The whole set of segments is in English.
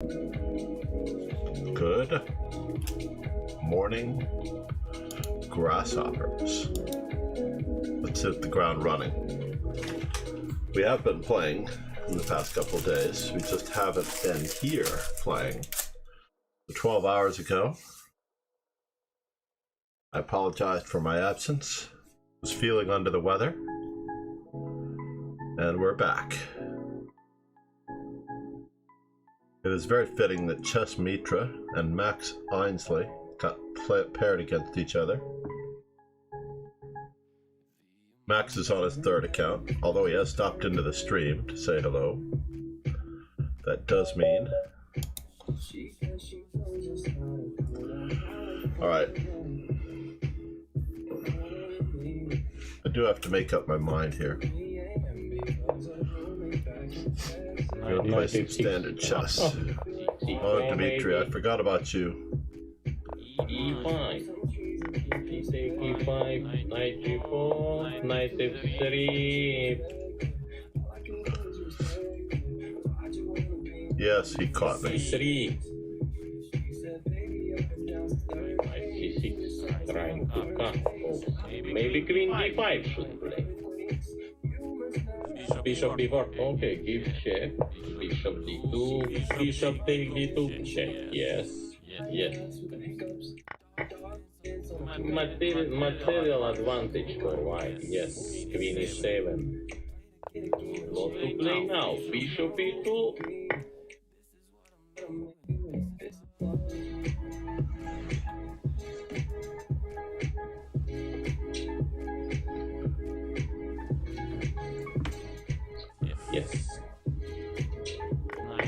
Good morning, grasshoppers. Let's hit the ground running. We have been playing in the past couple of days. We just haven't been here playing. 12 hours ago, I apologized for my absence. Was feeling under the weather. And we're back. It is very fitting that Chess Mitra and Max Ainsley got paired against each other. Max is on his third account, although he has stopped into the stream to say hello. That does mean... Alright. I do have to make up my mind here. I'm gonna play some standard chess. Oh, Dimitri, I forgot about you. E5. E5, knight G4, knight F3. Yes, he caught me. C3. Knight C6, trying to cut. Maybe queen D5 should play. Bishop D4, okay, give check. Bishop D2, bishop take D2, check, yes, yes. Material advantage for white, yes. Queen E7. What to play now? Bishop E2. Yes.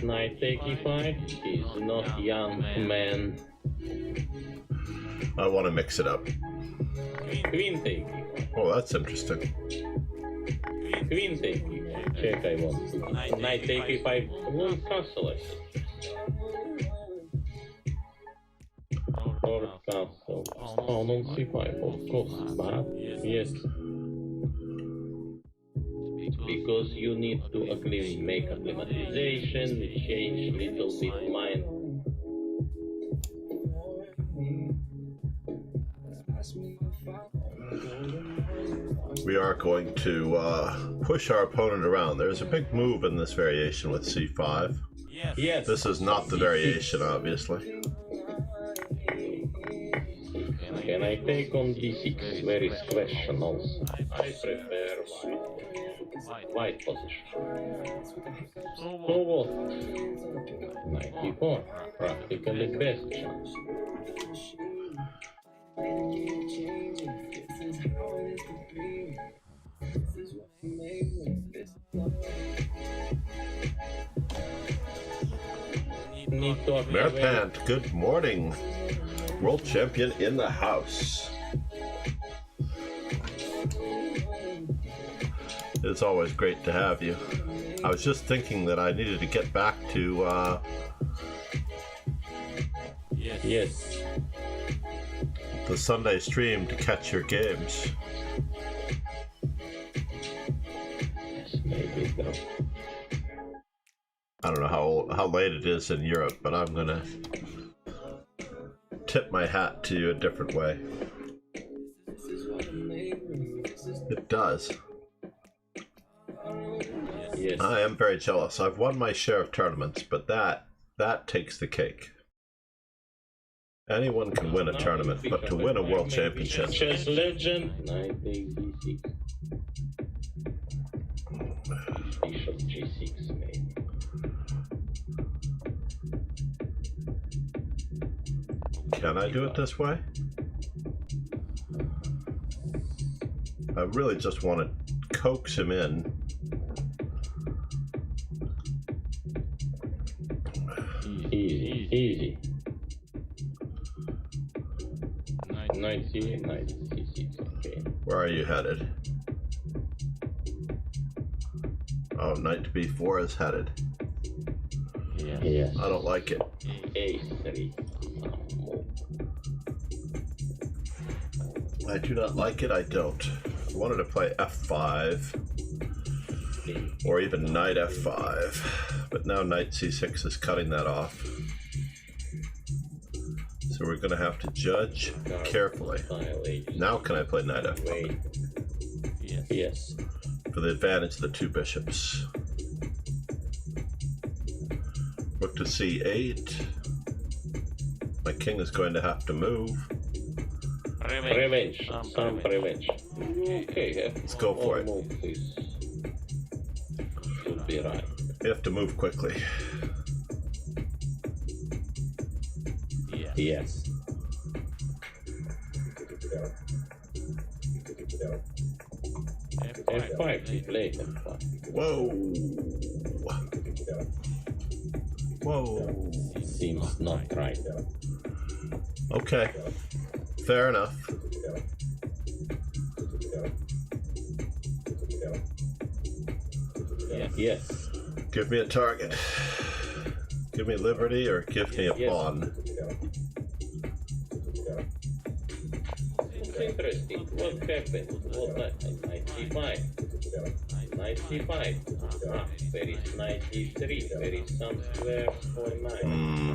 Knight take E5. He's not young man. I want to mix it up. Queen take E5. Oh, that's interesting. Queen take E5. Check I want to. Knight take E5. Won't castle it. Or castle. Oh, non C5, of course. But yes. Because you need to make acclimatization, change little bit mind. We are going to push our opponent around. There's a big move in this variation with C5. Yes. This is not the variation, obviously. Can I take on D6? Where is question also? I prefer white position. So what? Knight D4. Practically best chance. Merpant, good morning. World champion in the house. It's always great to have you. I was just thinking that I needed to get back to Yes. the Sunday stream to catch your games. Maybe so. I don't know how late it is in Europe, but I'm gonna tip my hat to you a different way. It does. Yes. I am very jealous. I've won my share of tournaments, but that takes the cake. Anyone can win a tournament, but to win a world championship. Chess legend. Knight D6. Bishop G6 maybe. Can I do it this way? I really just want to coax him in. Easy. Knight C8, knight C6, okay. Where are you headed? Oh, knight to B4 is headed. Yes. I don't like it. A3. I do not like it, I don't. I wanted to play F5. or even knight f5. But now knight c6 is cutting that off. So we're going to have to judge carefully. Now can I play knight f5? Yes. For the advantage of the two bishops. Rook to c8. My king is going to have to move. Revenge. Some revenge. Okay. Let's go for it. Should be right. You have to move quickly. Yes. F5. We play F5. Whoa. Whoa. Seems not right. Okay. Fair enough. Yes. Give me a target. Give me liberty or give me a pawn. It's interesting. What happened? What happened? Knight c5. Knight c5. There is knight e3. There is some square for knight.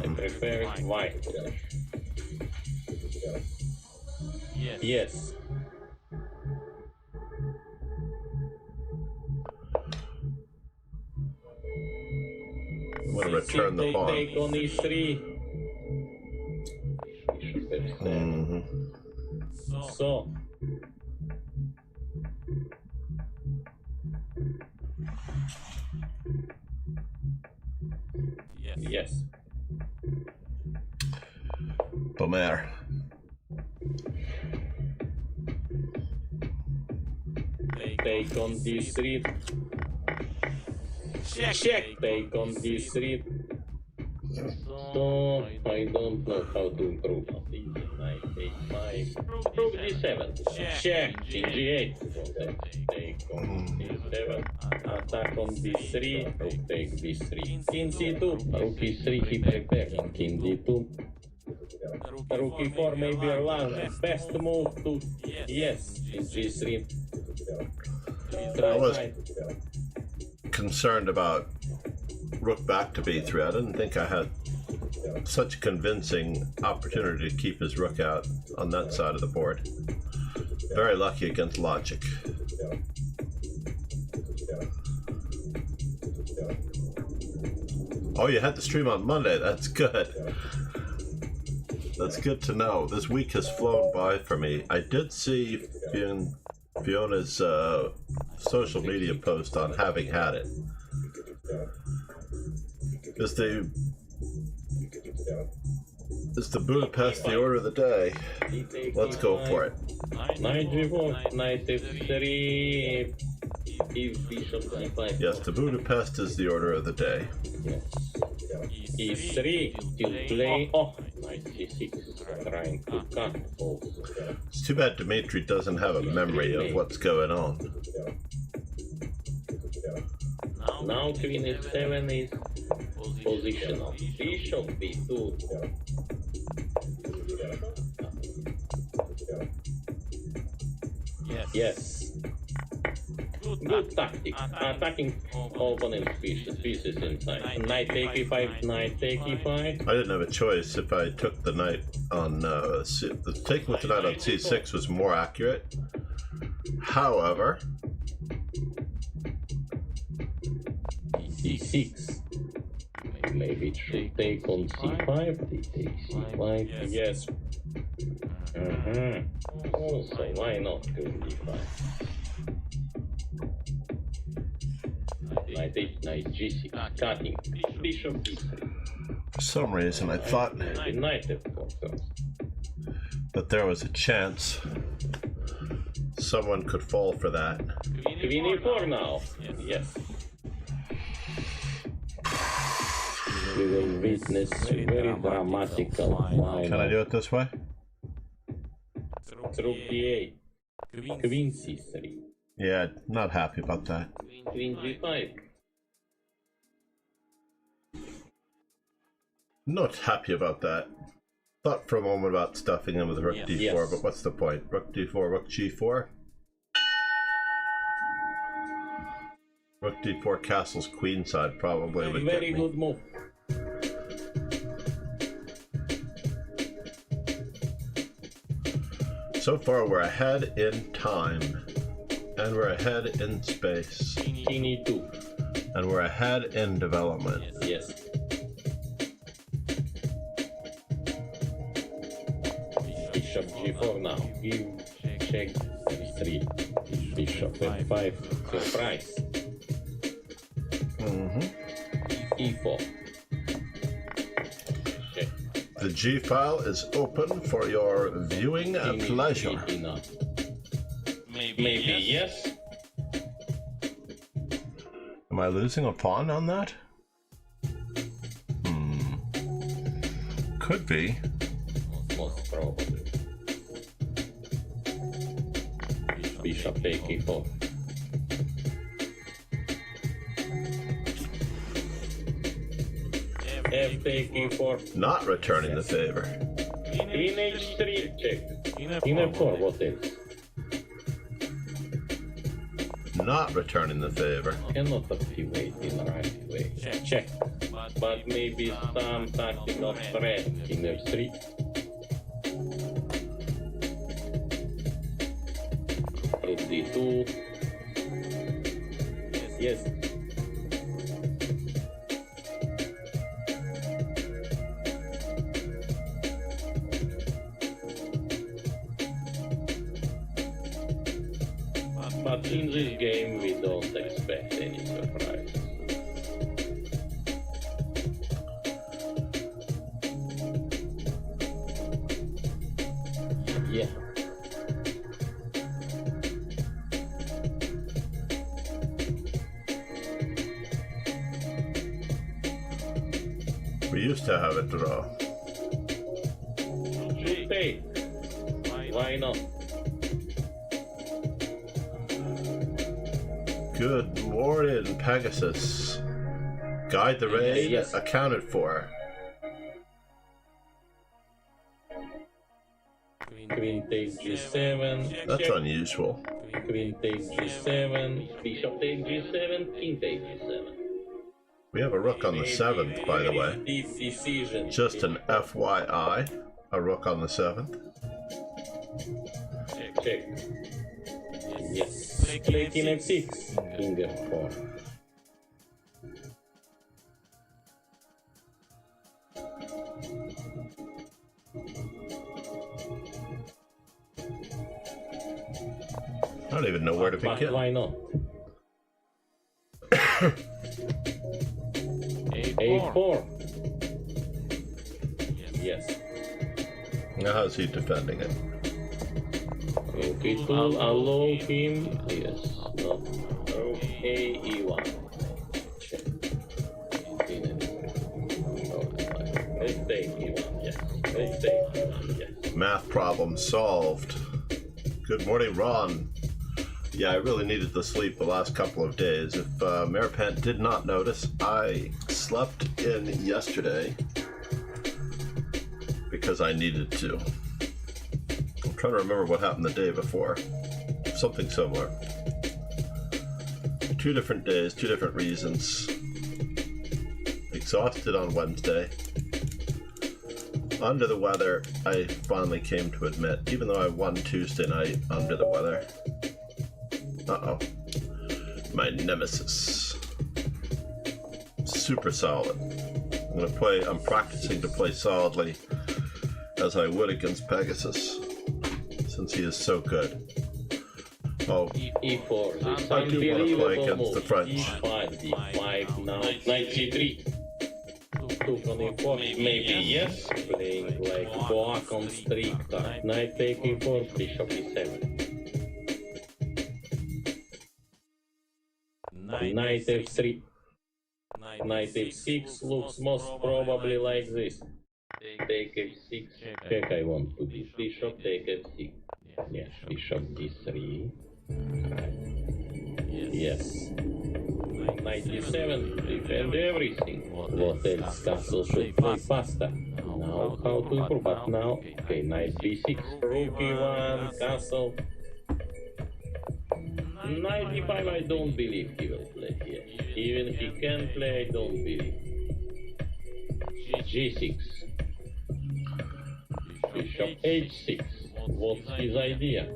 I prefer white position. Yes. I'm going to return the pawn. Take on e3. So. Yes. Bomer. Take on d3. Check. Take on d3. So I don't know how to improve on this. Knight a5. Improve d7. Check. g8. Take on d7. Attack on d3. Rook take d3. King c2. Rook e3. He preparing. King d2. Rook e4 may be a best move to yes. G3. I was concerned about rook back to b3. I didn't think I had such a convincing opportunity to keep his rook out on that side of the board. Very lucky against logic. Oh, you had the stream on Monday. That's good. That's good to know. This week has flown by for me. I did see Fiona's social media post on having had it. Is the Budapest the order of the day? Let's go for it. Knight g4, knight f3, bishop c5. Yes, the Budapest is the order of the day. Yes. e3, still play. Oh, knight c6, trying to cut also. It's too bad Dmitry doesn't have a memory of what's going on. Now queen f7 is positional. Bishop b2. Yes. Good tactic. Attacking opponent's pieces inside. Knight take e5, knight take e5. I didn't have a choice if I took the knight on taking with the knight on c6 was more accurate. However, c6. Maybe it should take on c5. They take c5. Yes. Also, why not queen d5? Knight h, knight g6, cutting. Bishop b3. for some reason I thought Knight f4 first. that there was a chance someone could fall for that. Queen e4 now. Yes. We will witness a very dramatical final. Can I do it this way? Rook d8. Queen c3. Yeah, not happy about that. Queen g5. Not happy about that. Thought for a moment about stuffing him with rook d4, Yes. but what's the point? Rook d4, rook g4? Rook d4 castles queenside probably would Very get me. good move. So far we're ahead in time. And we're ahead in space. King e2. And we're ahead in development. Yes. Bishop g4 now. Give check f3. Bishop f5. Surprise. E4. Check. The G file is open for your viewing pleasure. Maybe yes. Am I losing a pawn on that? Could be. Most probably. Bishop take e4. F take e4. Not returning the favor. Queen h3 check. Queen f4, what else? Not returning the favor. Cannot activate in right way. Check. But maybe some tactical threat in f3. Rook d2. Yes. But in this game we don't expect any surprise. Yeah. We used to have a draw. Should take. Why not? Good morning, Pegasus. Guide the raid Yes. accounted for. Queen takes g7. That's unusual. Queen takes g7. Bishop takes g7. King takes g7. We have a rook on the 7th, by the way. Deep decision. Just an FYI. A rook on the 7th. Check. Yes. Play king f6. King f4. I don't even know where to But begin. why not? A4. Yes. Now how's he defending it? Okay, to allow him. Yes. No. Okay, E1. Check. Let's take E1. Yes. Let's take E1. Yes. Math problem solved. Good morning, Ron. Yeah, I really needed the sleep the last couple of days. If Meripant did not notice, I slept in yesterday because I needed to. I'm trying to remember what happened the day before. Something similar. 2 different days, 2 different reasons. Exhausted on Wednesday. Under the weather, I finally came to admit, even though I won Tuesday night under the weather. Uh-oh. My nemesis. Super solid. I'm practicing to play solidly as I would against Pegasus, since he is so good. Oh, E4. This I do want to play unbelievable against move. the French. D5, D5 now. Knight C3. 2 from E4. Maybe yes. Playing like boa constrictor. Knight take E4. Bishop E7. Knight F3. Knight F6 looks most probably like this. Take F6. Check. I want to be bishop. Take F6. Yes. Bishop D3. Yes. Knight D7. Defend everything. What else? Castle should play faster. Now how to improve? But now, okay. Knight B6. Rook E1. Castle. Knight D5. I don't believe he will play here. Even if he can play, I don't believe. G6. Bishop H6. What's his idea?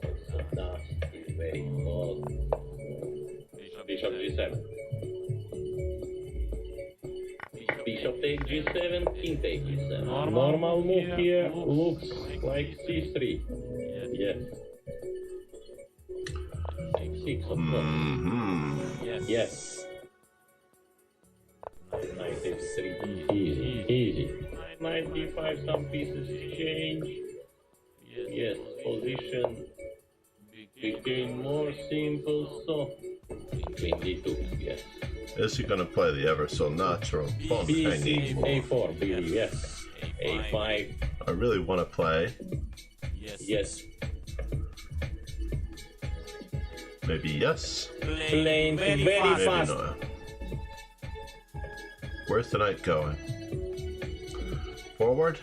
Also, that is very close. Bishop G7. Bishop takes G7, king takes G7. Normal move here looks like C3. Yes. Six, of course. Yes. Knight F3. Easy. Knight D5, some pieces change. Yes, position became more simple, so queen D2, yes. Is he going to play the ever so natural pawn hanging? A4, believe, yes. A5. I really want to play. Yes. Maybe yes. Playing very Maybe fast. no. Where's the knight going? Forward?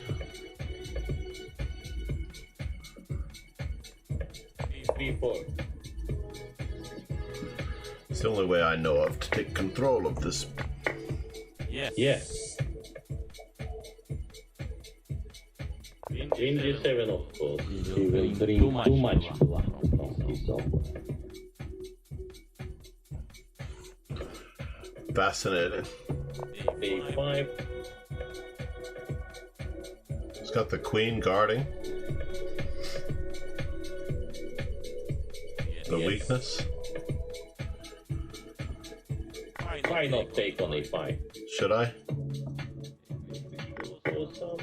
B4. It's the only way I know of to take control of this. Yes. Queen G7, of course. He will drink too much blood from his own. Fascinating. A5. He's got the queen guarding. The weakness. Why not take on A5? Should I? So some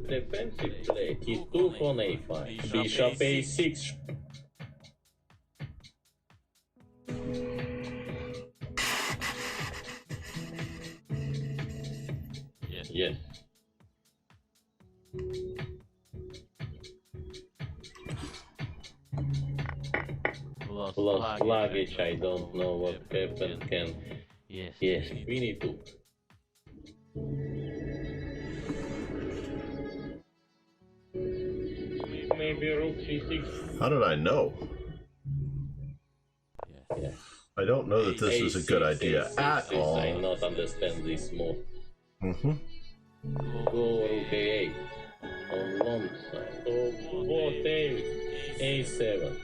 defensive play. He took on A5. Bishop A6. Yes. Lost luggage, I don't know what happened. Yes, we need to. Maybe rook C6. How did I know? Yes. I don't know that this is a good idea at all. I not understand this move. Go rook A8 on long side. So both A7.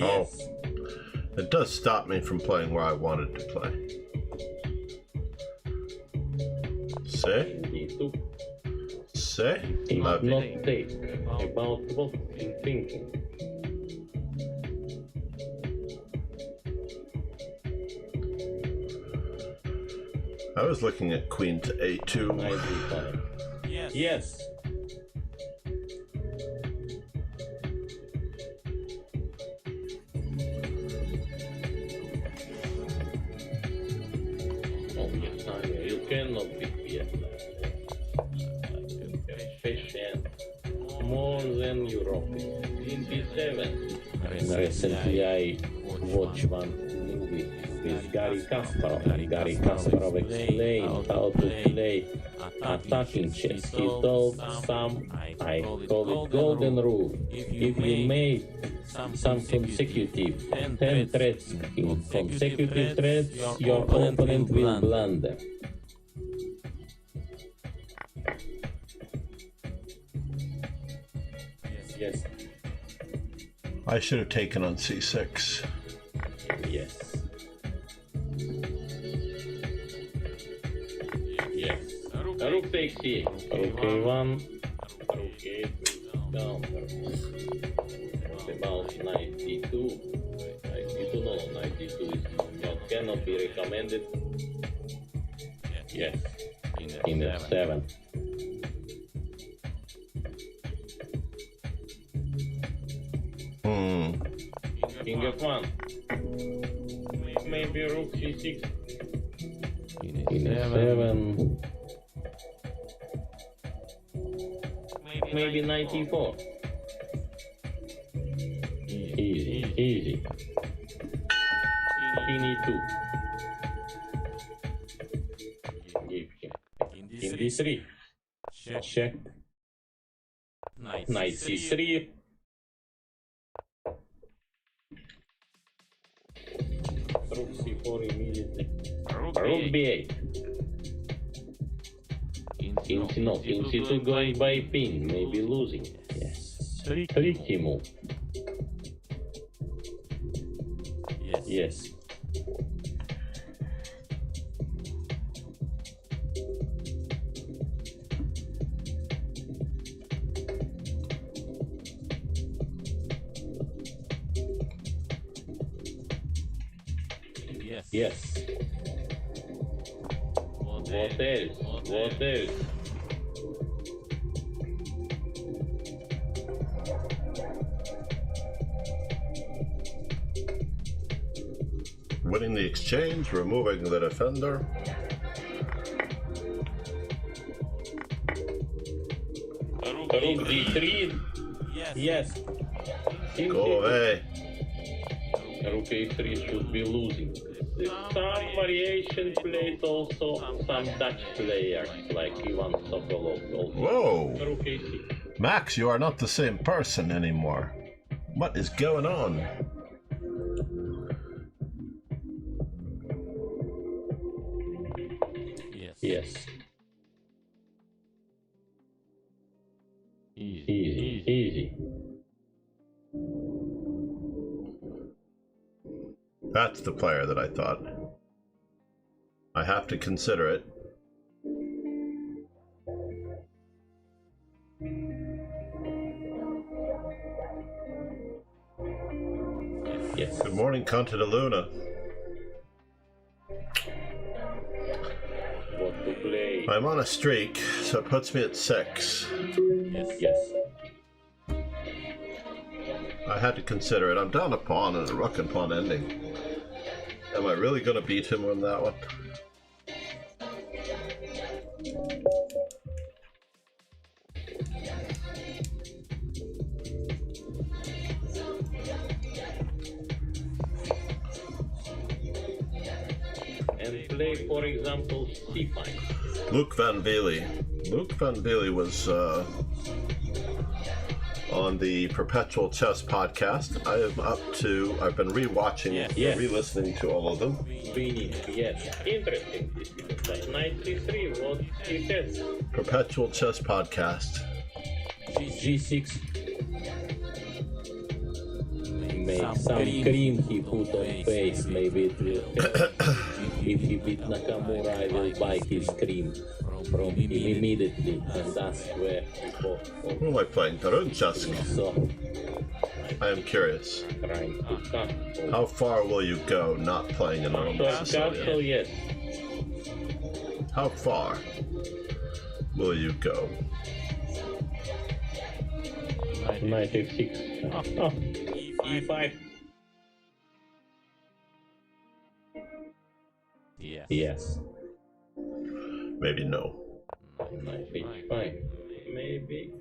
Oh, it does stop me from playing where I wanted to play. See? See? Not take about what I'm thinking. I was looking at queen to A2. Knight D5. Yes. Oh, yes, you cannot be here. Patient. More than European. In B7. Recently I watched one movie with Gary Kasparov. Gary Kasparov explained how to play attacking chess. He told some, I call it golden rule. If you make some consecutive 10 threads in consecutive threads, your opponent will blunder. Yes. I should have taken on C6. Yes. Yes. Rook takes here. Rook A1. Rook A2 down. About knight D2. Knight D2, no, knight D2 is not, cannot be recommended. Yes. In F7. King F1. Maybe rook C6. In F7. Maybe knight E4. Easy. King E2. d3. Check. Knight c3. Rook c4 immediately. Rook b8. No, king c2 going by pin, maybe losing. Yes. Tricky move. Yes. Yes. What else? What else? Winning the exchange, removing the defender. Rook d3. Yes. Go away. Rook a3 should be losing. Some variation plays also some Dutch players like Ivan Sokolov. Also. Whoa! Rook a6. Max, you are not the same person anymore. What is going on? Yes. Easy. That's the player that I thought. I have to consider it. Yes. Good morning, Conte de Luna. What to play? I'm on a streak, so it puts me at 6. Yes. I had to consider it. I'm down a pawn and a rook and pawn ending. Am I really going to beat him on that one? And play, for example, c5. Luke Van Vele. Luke Van Vele was on the Perpetual Chess podcast. I've been re-watching, re-listening to all of them. Yes, interesting. Knight c3, what he says. Perpetual Chess podcast. G6. Make some cream he put on face, maybe it will help. If he beat Nakamura, I will buy his cream from him immediately, and that's where he bought. Who am I playing? Tarunchask. So, I am curious. trying to cut. How far will you go not playing a normal Short castle, Sicilian? yes. How far will you go? Knight f6. Oh, e5. Yes. Maybe no. Knight h5. Maybe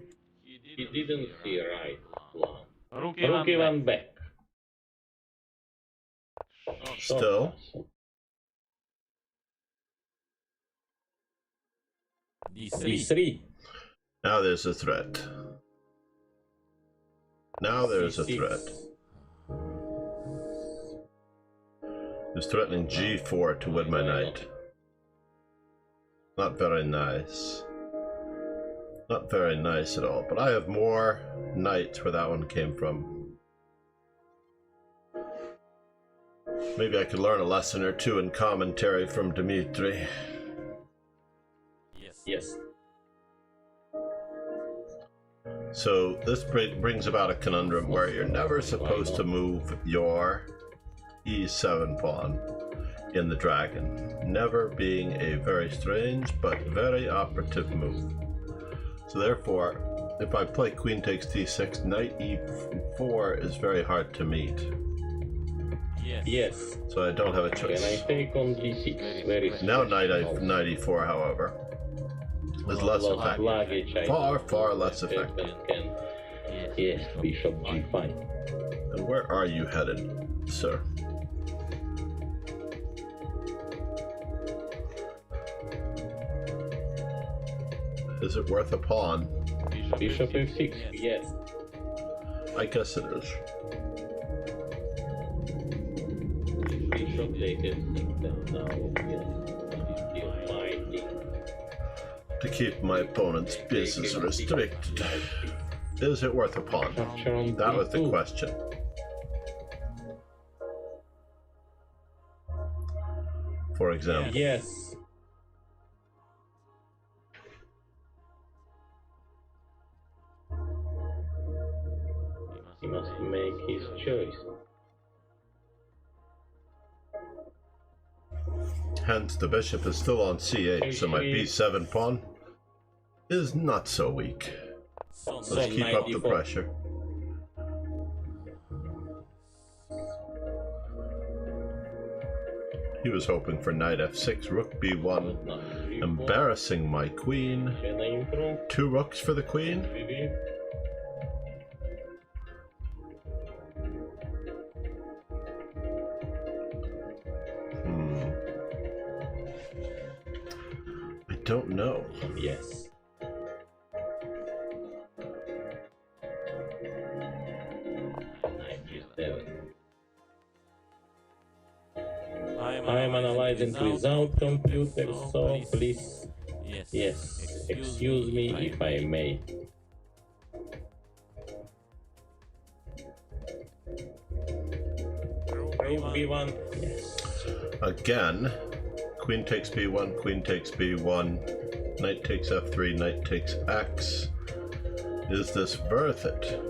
he didn't see right plan. Rook even back. Short Still? castle. d3. Now there's a threat. Now there's a C6. threat. He's threatening g4 to win my knight. Not very nice. Not very nice at all, but I have more knights where that one came from. Maybe I could learn a lesson or two in commentary from Dmitri. Yes. So this brings about a conundrum where you're never supposed to move your e7 pawn in the dragon, never being a very strange but very operative move. So therefore, if I play queen takes d6, knight e4 is very hard to meet. Yes. So I don't have a Can I choice. take on d6? Very Now strange. knight e4, however, is less effective. Luggage, I Far less effective. can. Yes, bishop g5. And where are you headed, sir? Is it worth a pawn? Bishop f6, yes. I guess it is. Bishop take f6, and now, yes, he's still fighting. To keep my opponent's business restricted. Is it worth a pawn? That was the question. For example. Yes. He must make his choice. Hence, the bishop is still on c8, so my b7 pawn is not so weak. Let's keep up the pressure. He was hoping for knight f6, rook b1, embarrassing my queen. Can I improve? 2 rooks for the queen. I don't know. Yes. I am analyzing without computer, so please, yes, excuse me if I may. Rook b1, yes. Again, queen takes b1, queen takes b1, knight takes f3, knight takes x. Is this worth it?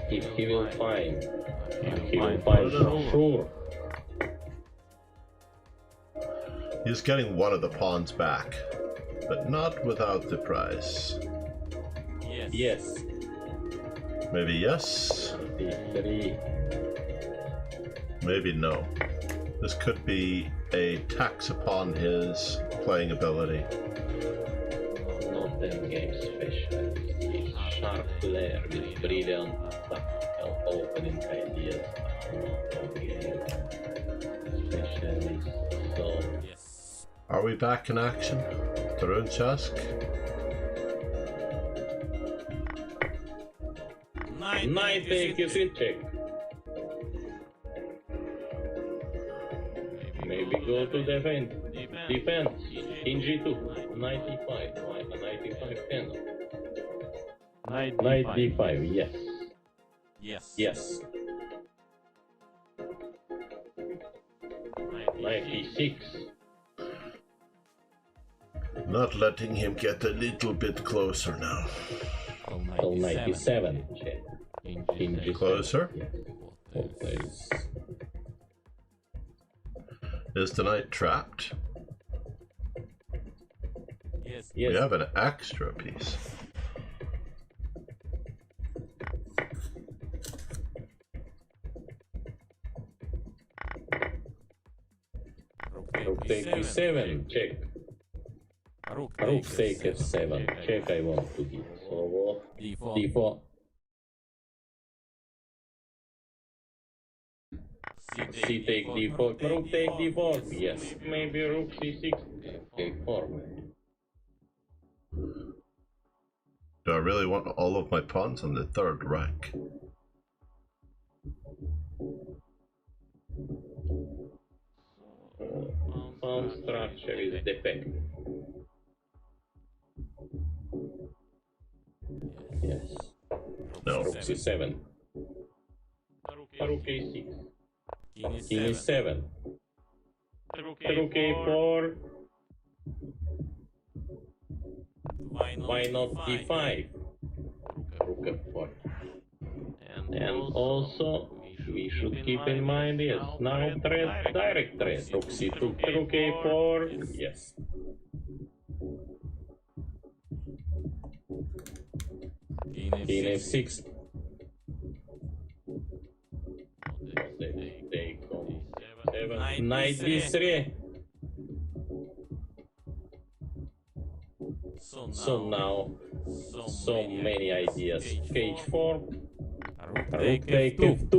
If he will find, for sure. He's getting one of the pawns back, but not without the price. Yes. Maybe yes, d3. maybe no. This could be a tax upon his playing ability. Not them game special. He's a sharp player with brilliant tactical opening ideas. Specialist, so... Are we back in action? Tarunchask? Knight take you check. Maybe go to defense. Defense. In g2. Knight e5. Why the knight e5 cannot? Knight d5. Yes. Yes. Knight e6. Not letting him get a little bit closer now. So knight e7. Check. In g7. Closer? Yes. Is the knight trapped? Yes. We have an extra piece. Rook take e7. Check. Rook take f7. Check I want to give. So d4. C take d4. Rook take d4. Yes. Maybe rook c6. Take 4. Do I really want all of my pawns on the third rank? Pawn structure is defective. Yes. No. Rook c7. Rook a6. King e7. Rook a4. Why not d5? Rook f4. And also, we should keep in mind, yes, now threat, direct threat. Rook c2, rook a4, yes. King f6. Take on 7. Knight d3. So now, so many ideas. H4. Rook take f2.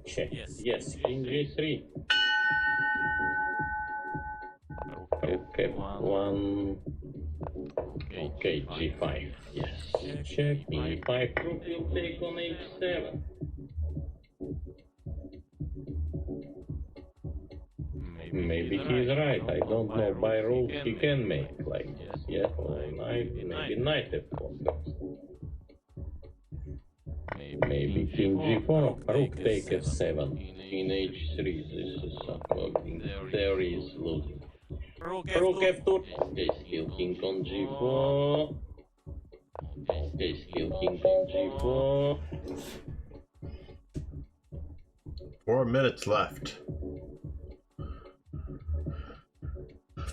Check. Yes, king g3. Rook f1. Okay, g5. Yes. Check e5. Rook will take on h7. Maybe he's right. I don't know. By rules he can make like this. Yes, or knight. Maybe knight f4 first. Maybe king g4. Rook take f7. King h3. This is something. There is losing. Rook f2. Okay, still king on g4. Okay, still king on g4. 4 minutes left.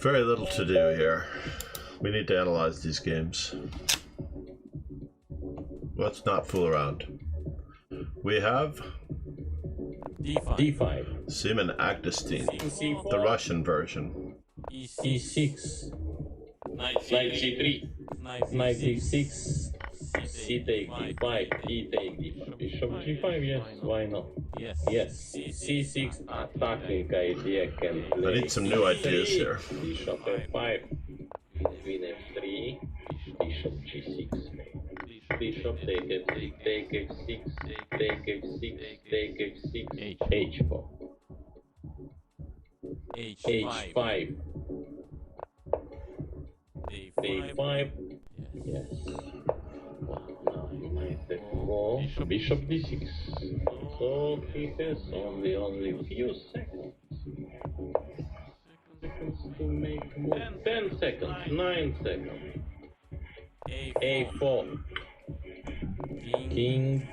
Very little to do here. We need to analyze these games. Let's not fool around. We have d5. Seaman Agdestein, the Russian version. e6. Knight c3. Knight d6. C take d5. E take d5. Bishop g5. Yes, why not? Yes. c6 attacking idea can play. I need some new ideas here. Bishop f5. Queen f3. Bishop g6. Bishop take f6. Take f6. Take f6. Take f6. h4. h5. d5. Yes. Knight f4. Bishop d6. So he has only few seconds. To make move. 10 seconds. 9 seconds. a4. King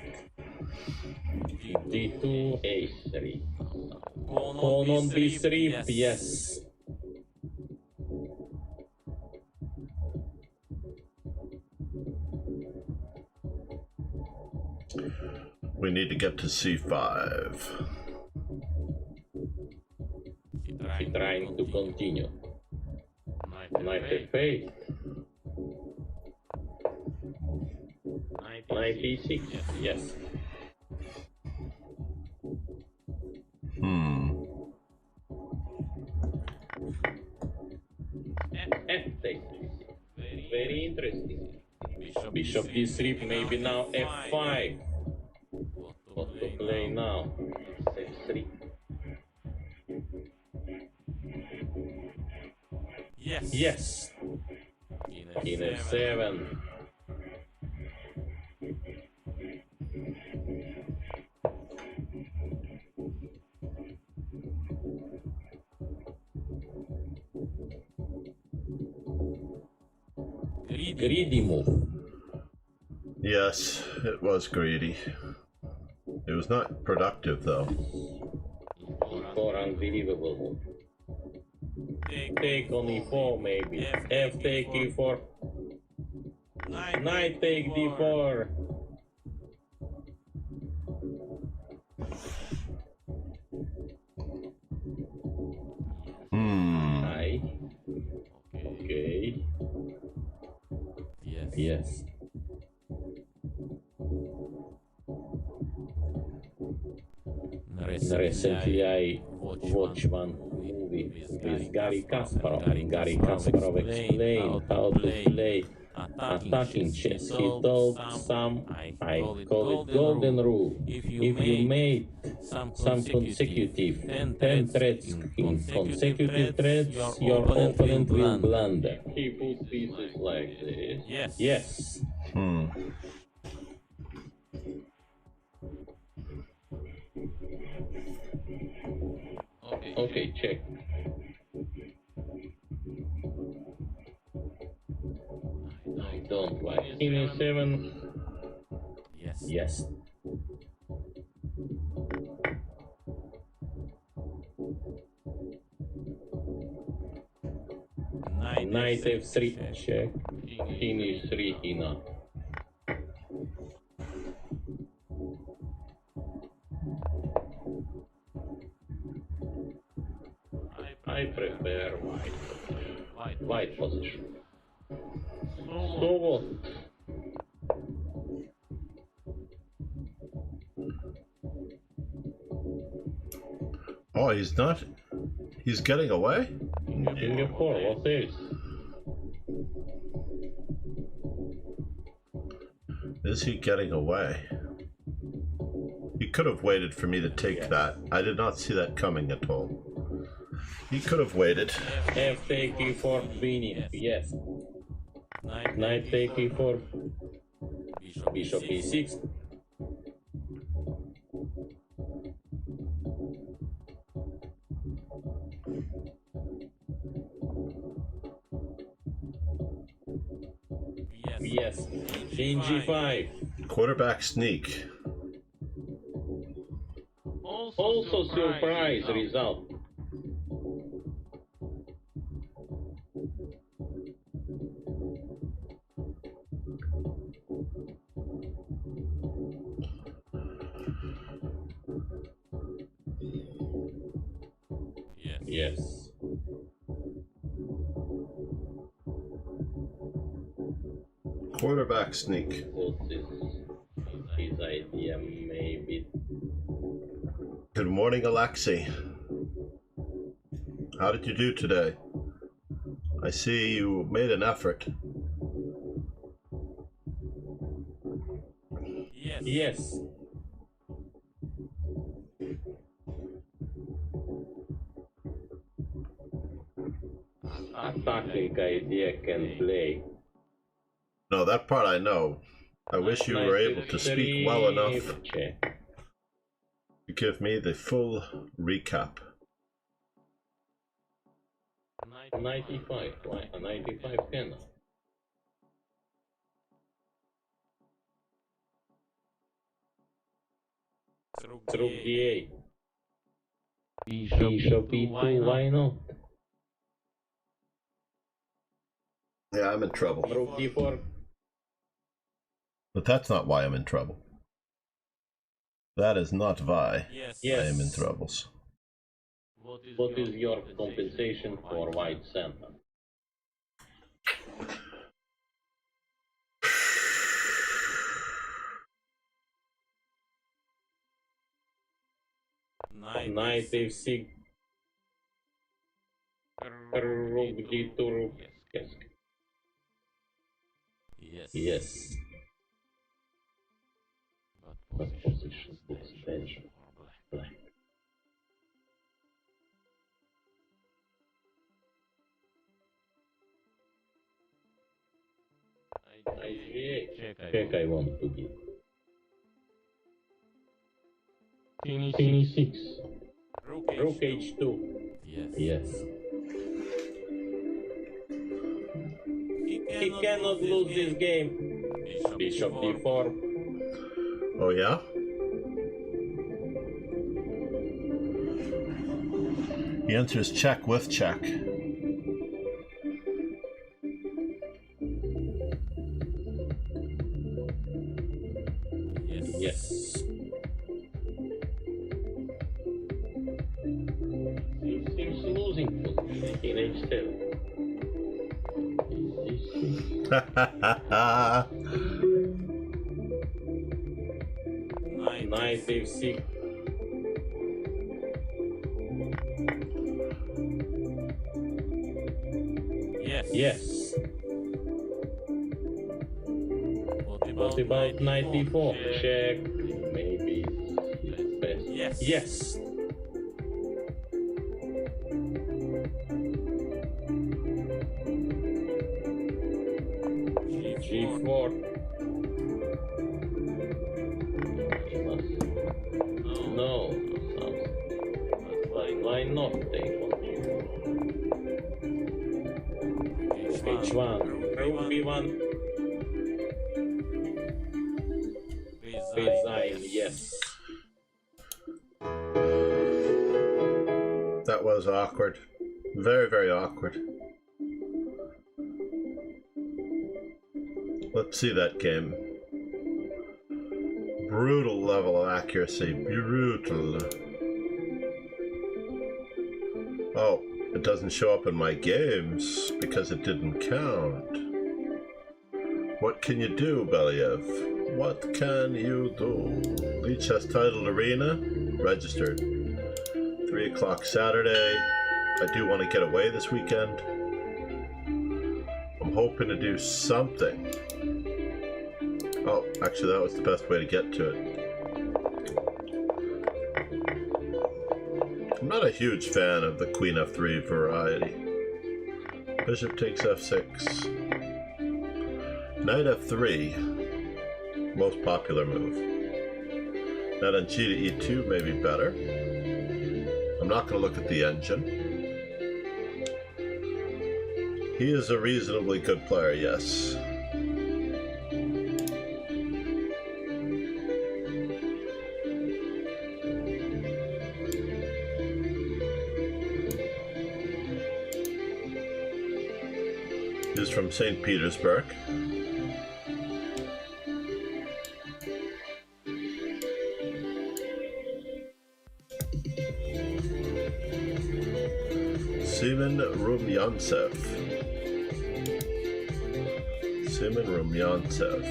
d2 a3. Pawn on b3. Yes. We need to get to c5. He's trying to continue. Knight f8. Knight e6. Yes. F takes. Very interesting. Bishop d3. Maybe now f5. What to play now? f3. Yes. King f7. Greedy move. Yes, it was greedy. It was not productive though. For unbelievable move. Take on e4 maybe. F take e4. Knight take d4. Knight. Okay. Yes. Recently I watched one movie with Gary Kasparov. Gary Kasparov explained how to play attacking chess. He told some, I call it golden rule. If you made some consecutive 10 threads in consecutive threads, your opponent will blunder. He put pieces like this. Yes. Okay, check. I don't like King a7. Yes. Knight f3. Check. King e3 enough. I prefer white position. So what? Oh, he's not. He's getting away? King f4, what else? Is he getting away? He could have waited for me to take that. I did not see that coming at all. He could have waited. F take e4 Bini. Yes. Knight take e4. Bishop e6. Yes. King g5. Quarterback sneak. Also surprise result. Yes. Quarterback sneak. What is his idea? Maybe. Good morning, Alexei. How did you do today? I see you made an effort. Yes. Attacking idea can play. No, that part I know. I wish you were able to speak well enough to give me the full recap. 95. Why? 95 10. Rook d8. Bishop e2. Why not? Yeah, I'm in trouble. Rook d4. But that's not why I'm in trouble. That is not why I am in troubles. What is your compensation for white center? Knight f6. Rook d2. Rook. Yes. But position looks better. Black. Check I want to give. King e6. Rook h2. Yes. He cannot lose this game. Bishop d4. Oh yeah? He answers check with check. Yes. He seems losing position in h7. Knight f6. Yes. What about knight d4? Check. Maybe it's best. Yes. G4. No. Why not take on H1. Rook b1. Resign. Yes. That was awkward. Very, very awkward. Let's see that game. Brutal level of accuracy. Brutal. Oh, it doesn't show up in my games because it didn't count. What can you do, Believ? What can you do? Leech has titled Arena. Registered. 3 o'clock Saturday. I do want to get away this weekend. I'm hoping to do something Oh, actually that was the best way to get to it. I'm not a huge fan of the Queen F3 variety. Bishop takes F6. Knight F3, most popular move. Knight on G to E2 may be better. I'm not going to look at the engine. He is a reasonably good player, yes. He's from St. Petersburg. Seaman Rumyantsev. Seaman Rumyantsev.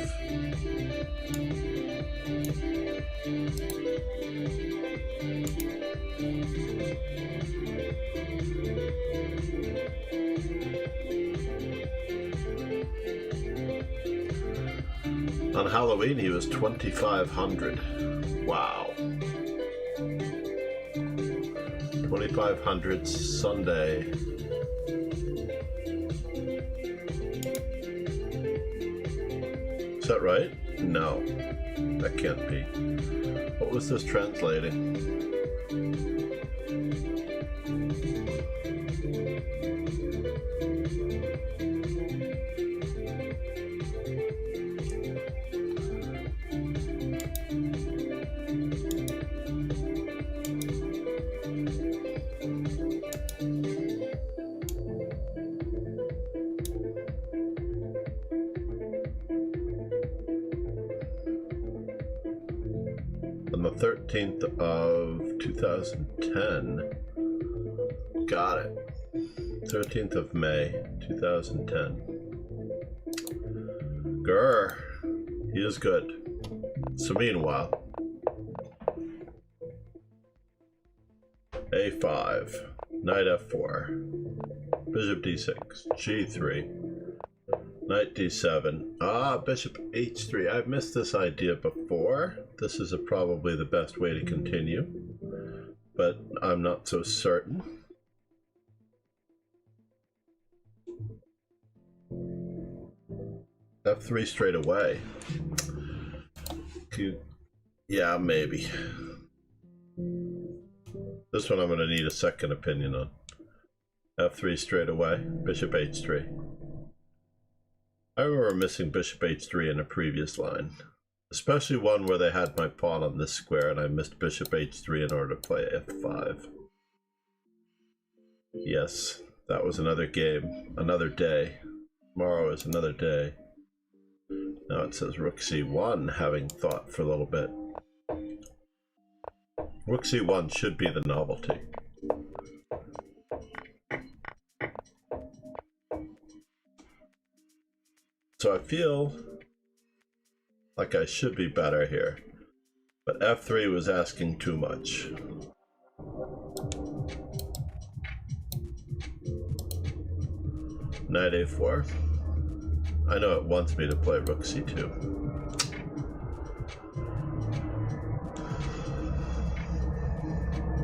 On Halloween, he was 2,500. Wow. 2,500 Sunday. Is that right? No, that can't be. What was this translating? On the 13th of 2010. Got it. 13th of May, 2010. Grr. He is good. So meanwhile, A5, Knight F4, Bishop D6, G3, Knight D7. Ah, Bishop H3. I've missed this idea before. This is probably the best way to continue, but I'm not so certain. F3 straight away. Yeah, maybe. This one I'm going to need a second opinion on. F3 straight away, Bishop H3. I remember missing Bishop H3 in a previous line, especially one where they had my pawn on this square and I missed Bishop H3 in order to play F5. Yes, that was another game, another day. Tomorrow is another day. Now it says Rook C1, having thought for a little bit. Rook C1 should be the novelty. So I feel like I should be better here, but F3 was asking too much. Knight A4. I know it wants me to play Rook C2.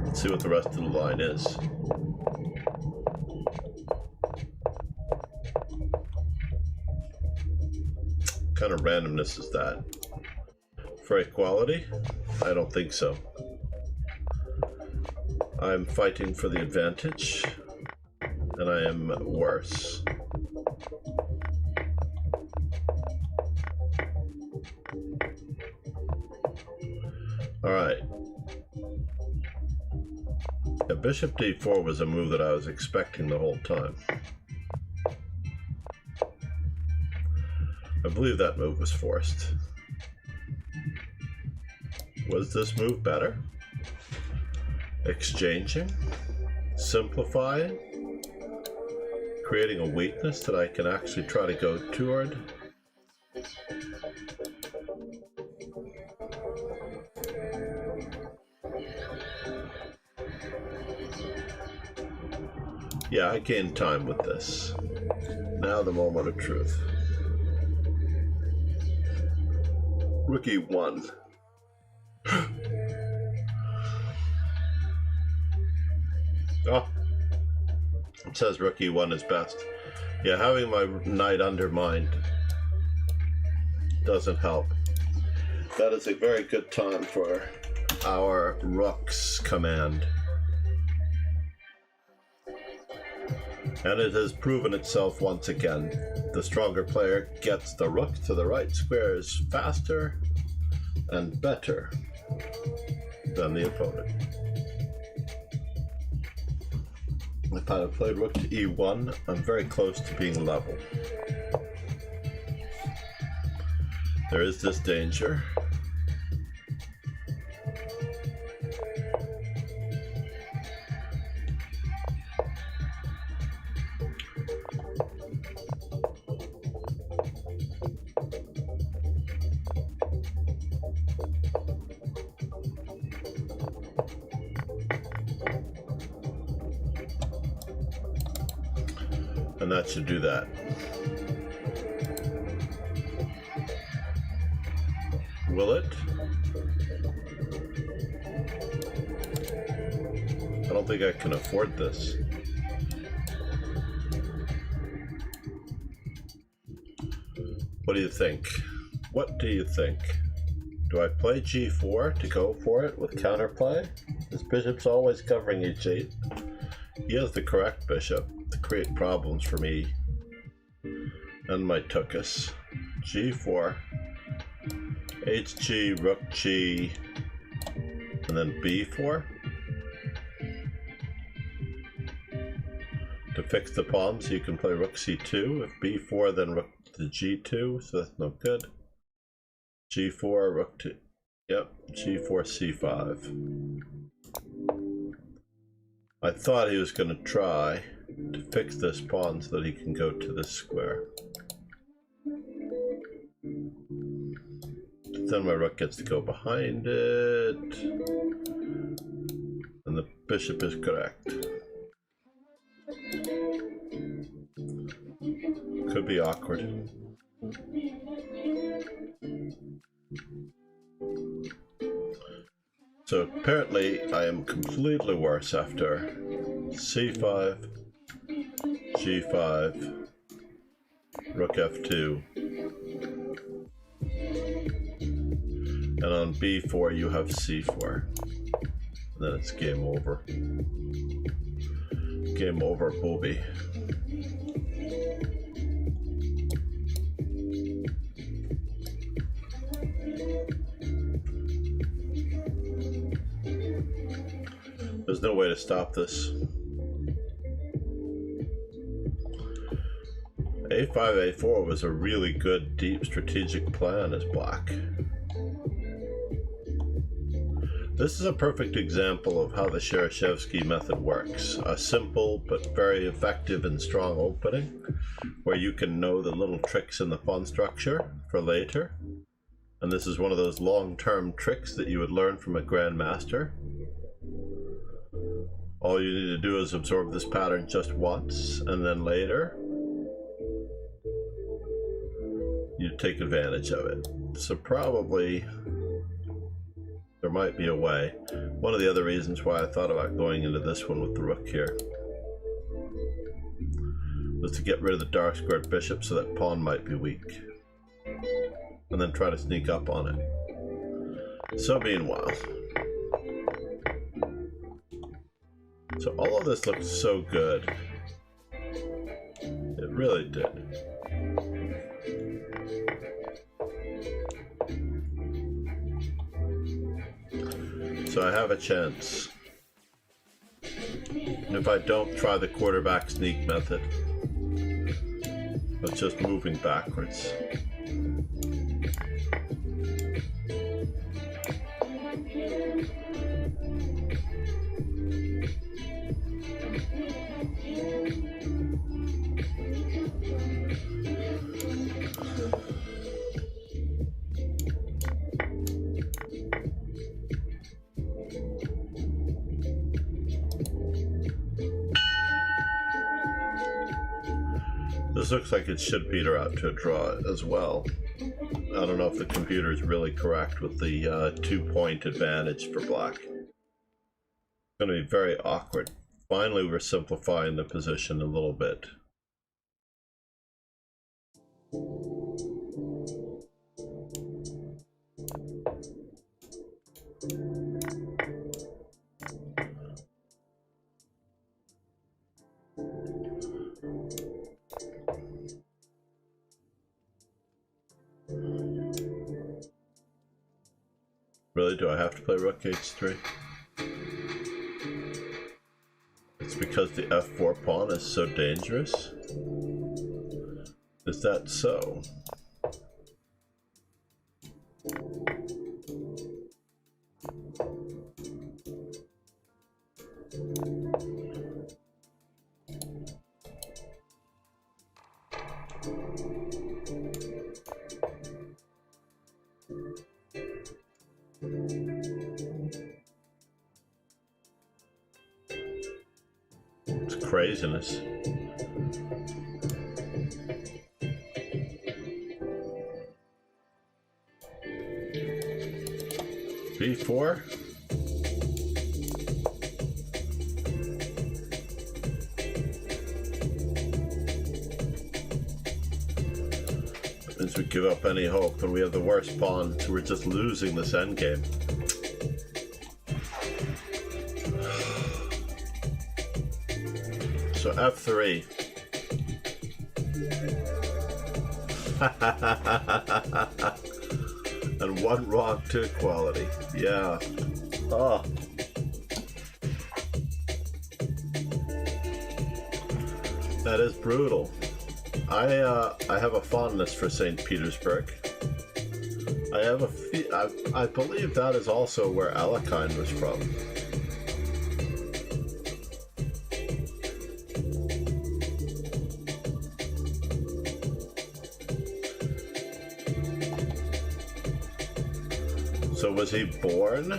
Let's see what the rest of the line is. What kind of randomness is that? For equality? I don't think so. I'm fighting for the advantage, and I am worse. Alright. Yeah, Bishop D4 was a move that I was expecting the whole time. I believe that move was forced. Was this move better? Exchanging? Simplifying? Creating a weakness that I can actually try to go toward? Yeah, I gained time with this. Now the moment of truth. Rook E1. Oh, it says Rook E1 is best. Yeah, having my knight undermined doesn't help. That is a very good time for our rook's command. And it has proven itself once again. The stronger player gets the rook to the right squares faster and better than the opponent. If I had played rook to e1, I'm very close to being level. There is this danger. And that should do that. Will it? I don't think I can afford this. What do you think? What do you think? Do I play g4 to go for it with counterplay? This bishop's always covering h8. He has the correct bishop to create problems for me and my tuchus. g4, hg, rook g, and then b4 to fix the pawn so you can play rook c2. If b4, then rook to g2, so that's no good. g4, rook to, yep, g4, c5. I thought he was going to try to fix this pawn so that he can go to this square. Then my rook gets to go behind it. And the bishop is correct. Could be awkward. So apparently I am completely worse after c5, g5, rook f2, and on b4 you have c4, and then it's game over. Game over, booby. There's no way to stop this. a5, a4 was a really good, deep strategic plan as black. This is a perfect example of how the Shereshevsky method works. A simple but very effective and strong opening where you can know the little tricks in the pawn structure for later. And this is one of those long-term tricks that you would learn from a grandmaster. All you need to do is absorb this pattern just once, and then later you take advantage of it. So probably there might be a way. One of the other reasons why I thought about going into this one with the rook here was to get rid of the dark squared bishop so that pawn might be weak, and then try to sneak up on it. So meanwhile, so all of this looked so good. It really did. So I have a chance. If I don't try the quarterback sneak method of just moving backwards. This looks like it should peter out to a draw as well. I don't know if the computer is really correct with the 2-point advantage for black. It's going to be very awkward. Finally, we're simplifying the position a little bit. Really, do I have to play rook h3? It's because the f4 pawn is so dangerous? Is that so? It's craziness. B4? That means we give up any hope and we have the worst pawn, so we're just losing this endgame. So F3. And one wrong to equality. Yeah. Oh. That is brutal. I have a fondness for St. Petersburg. I believe that is also where Alekhine was from. So was he born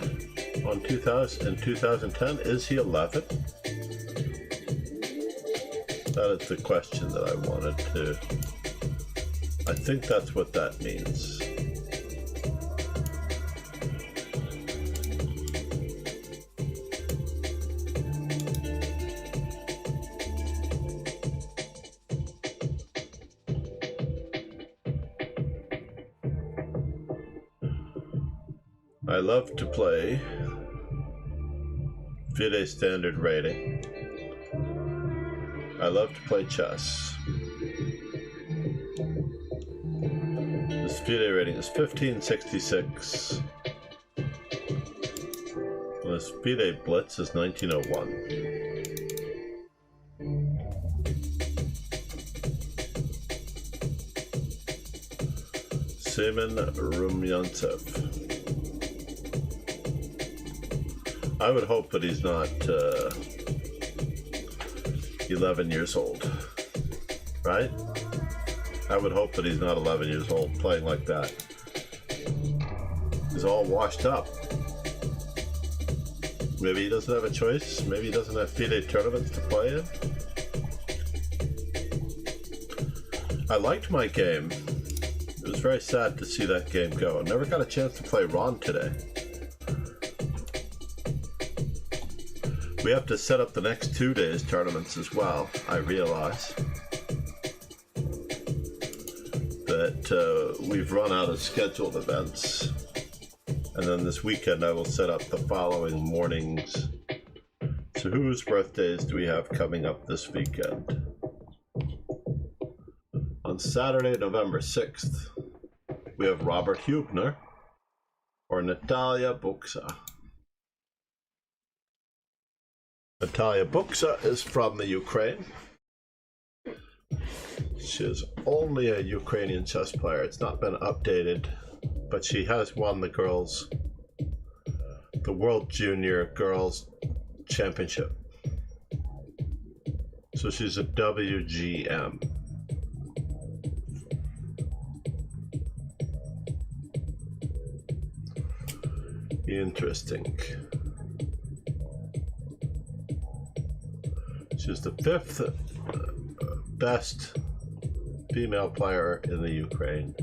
on 2010? Is he 11? That is the question that I wanted to... I think that's what that means. I love to play FIDE standard rating. I love to play chess. This FIDE rating is 1566. And this FIDE Blitz is 1901. Semen Rumyantsev. I would hope that he's not 11 years old, right? I would hope that he's not 11 years old playing like that. He's all washed up. Maybe he doesn't have a choice. Maybe he doesn't have FIDE tournaments to play in. I liked my game. It was very sad to see that game go. I never got a chance to play Ron today. We have to set up the next 2 days tournaments as well, I realize. That we've run out of scheduled events. And then this weekend I will set up the following mornings. So whose birthdays do we have coming up this weekend? On Saturday, November 6th, we have Robert Hubner or Natalia Buksa. Natalia Buksa is from the Ukraine. She is only a Ukrainian chess player. It's not been updated, but she has won the World Junior Girls Championship. So she's a WGM. Interesting. She's the 5th best female player in the Ukraine.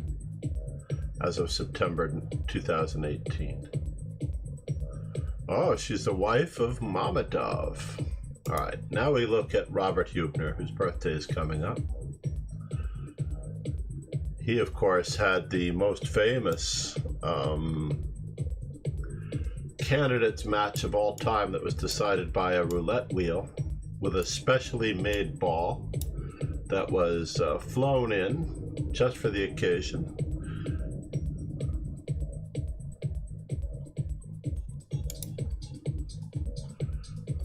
as of September 2018. Oh, she's the wife of Mádl. All right, now we look at Robert Hubner, whose birthday is coming up. He, of course, had the most famous candidates match of all time that was decided by a roulette wheel with a specially made ball that was flown in just for the occasion.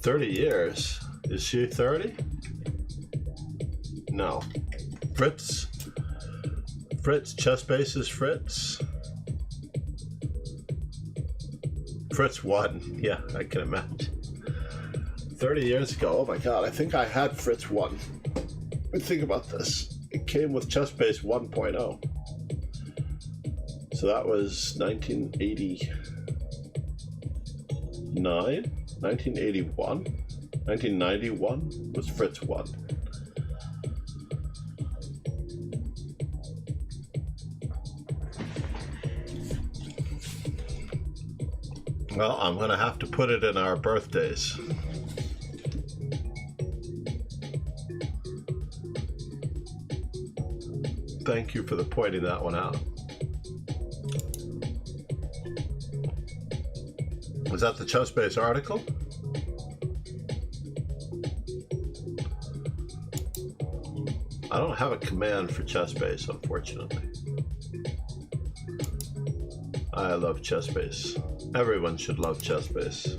"30 years. Is she 30? No. Fritz, chess bases Fritz. Fritz won. Yeah, I can imagine. 30 years ago, oh my god, I think I had Fritz 1. Think about this. It came with Chess Base 1.0. So that was 1989? 1981? 1991 was Fritz 1. Well, I'm going to have to put it in our birthdays. Thank you for pointing that one out. Was that the Chess Base article? I don't have a command for Chess Base, unfortunately. I love Chess Base. Everyone should love Chess Base.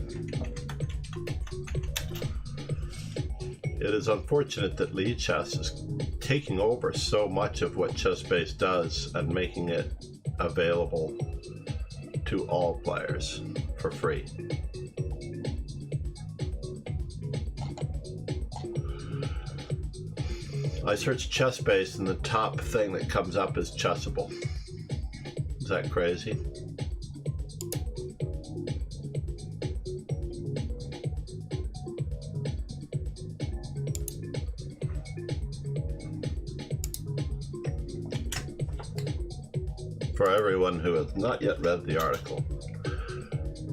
It is unfortunate that Lee Chess is taking over so much of what Chess Base does and making it available to all players for free. I search Chess Base and the top thing that comes up is Chessable. Is that crazy? For everyone who has not yet read the article,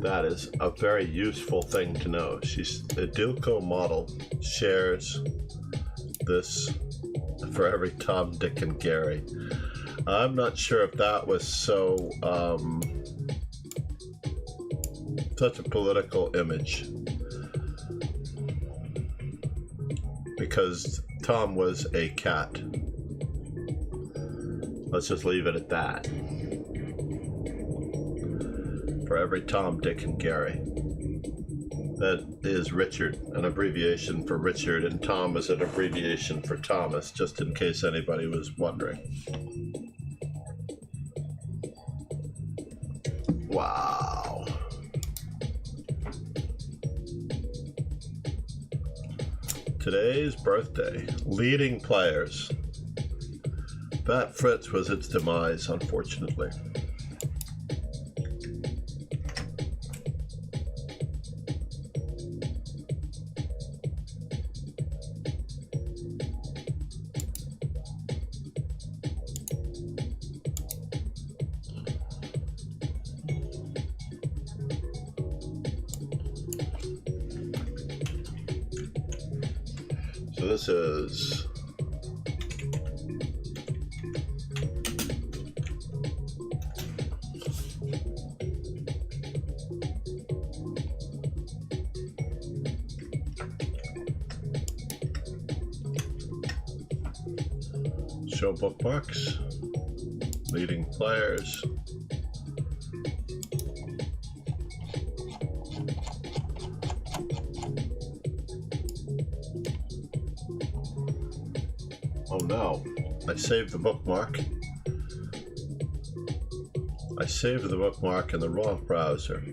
that is a very useful thing to know. Ildikó Mádl shares this for every Tom, Dick, and Gary. I'm not sure if that was so such a political image, because Tom was a cat. Let's just leave it at that. For every Tom, Dick, and Gary. That is Richard, an abbreviation for Richard, and Tom is an abbreviation for Thomas, just in case anybody was wondering. Wow. Today's birthday. Leading players. That Fritz was its demise, unfortunately. So this is show bookmarks, leading players. Oh no, I saved the bookmark. I saved the bookmark in the wrong browser.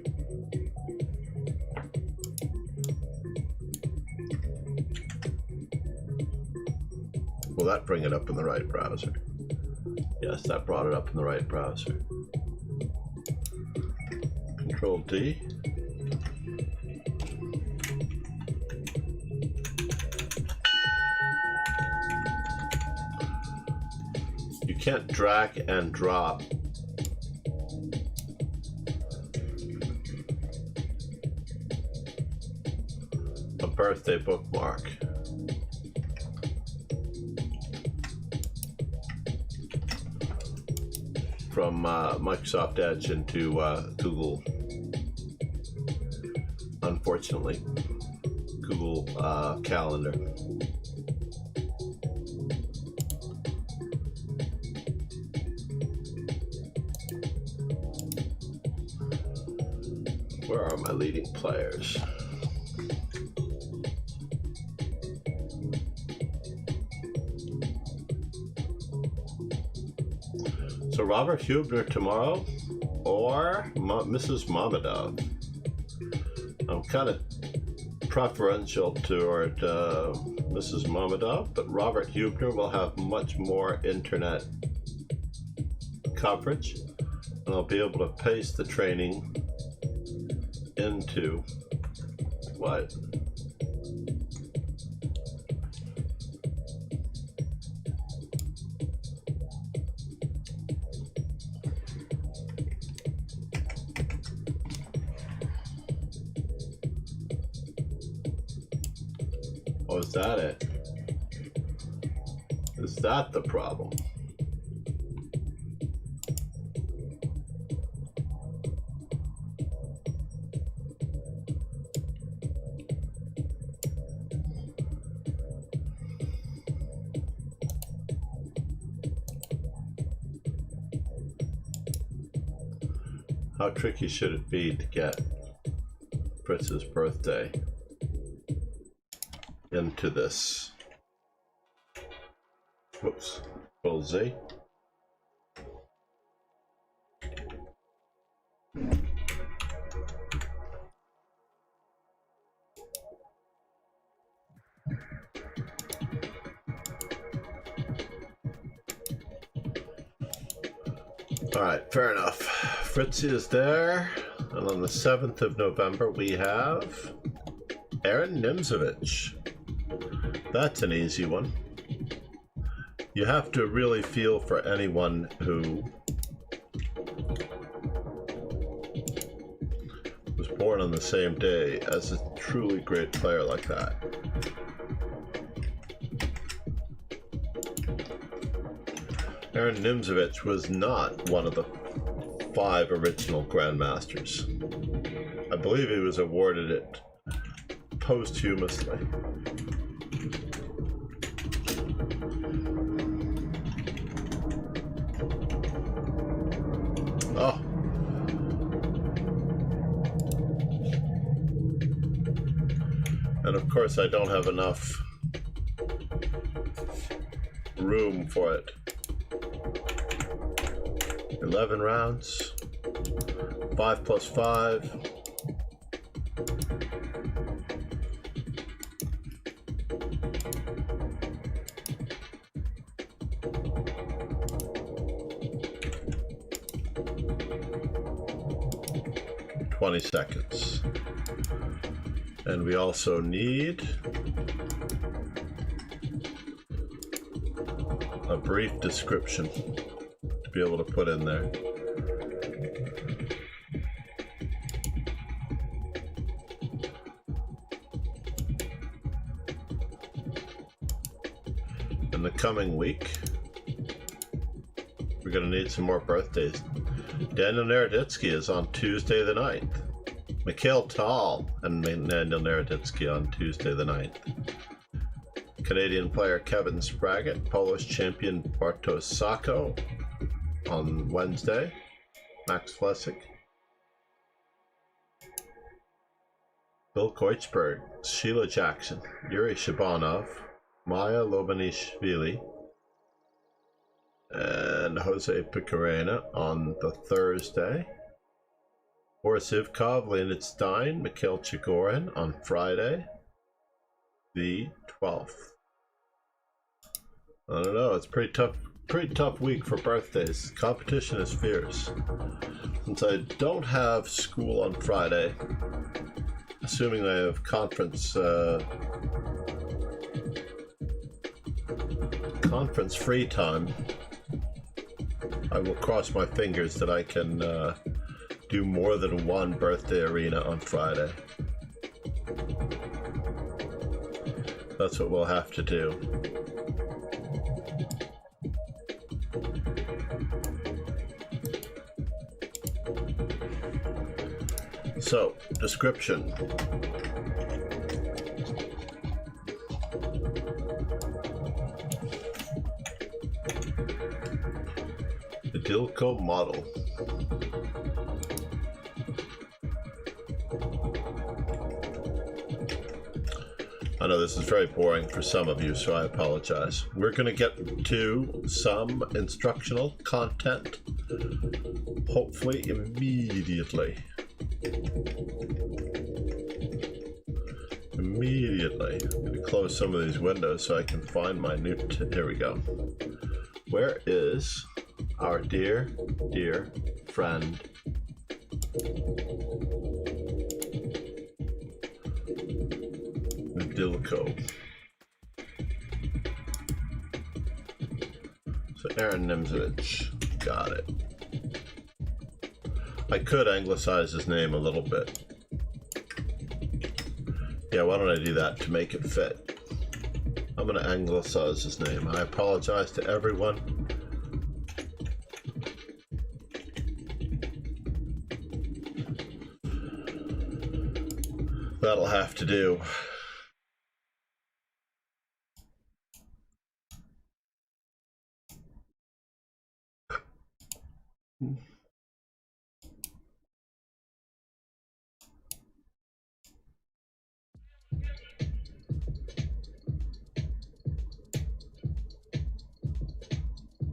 Will that bring it up in the right browser? Yes, that brought it up in the right browser. Control D. You can't drag and drop birthday bookmark. From Microsoft Edge into Google. Unfortunately, Google Calendar. Where are my leading players? So Robert Hubner tomorrow, or Mrs. Mamadov. I'm kind of preferential toward Mrs. Mamadov, but Robert Hubner will have much more internet coverage, and I'll be able to paste the training into what? Oh, is that it? Is that the problem? How tricky should it be to get Fritz's birthday into this? Whoops. Control Z. All right, fair enough. Fritzy is there, and on the 7th of November we have Aaron Nimzovich. That's an easy one. You have to really feel for anyone who was born on the same day as a truly great player like that. Aaron Nimzovich was not one of the 5 original Grandmasters. I believe he was awarded it posthumously. Oh. And of course I don't have enough room for it. 11 rounds, 5 plus 5. Seconds. And we also need a brief description to be able to put in there. In the coming week, we're going to need some more birthdays. Daniel Naroditsky is on Tuesday the 9th. Mikhail Tal and Daniel Naroditsky on Tuesday the 9th. Canadian player Kevin Spraggett, Polish champion Bartosz Sacco on Wednesday. Max Flesig. Bill Kreutzberg, Sheila Jackson, Yuri Shabanov, Maya Lobanishvili, and Jose Picarena on the Thursday. Boris Ivkov, Leonid Stein, Mikhail Chigorin on Friday, the 12th. I don't know, it's pretty tough week for birthdays. Competition is fierce. Since I don't have school on Friday, assuming I have conference free time, I will cross my fingers that I can do more than one birthday arena on Friday. That's what we'll have to do. So, description. Ildikó model. I know this is very boring for some of you, so I apologize. We're going to get to some instructional content, hopefully immediately. Immediately. I'm going to close some of these windows so I can find my new... Here we go. Where is our dear, dear friend Ildikó? So Aaron Nimzovich, got it. I could anglicize his name a little bit. Yeah, why don't I do that to make it fit? I'm gonna anglicize his name. I apologize to everyone. That'll have to do.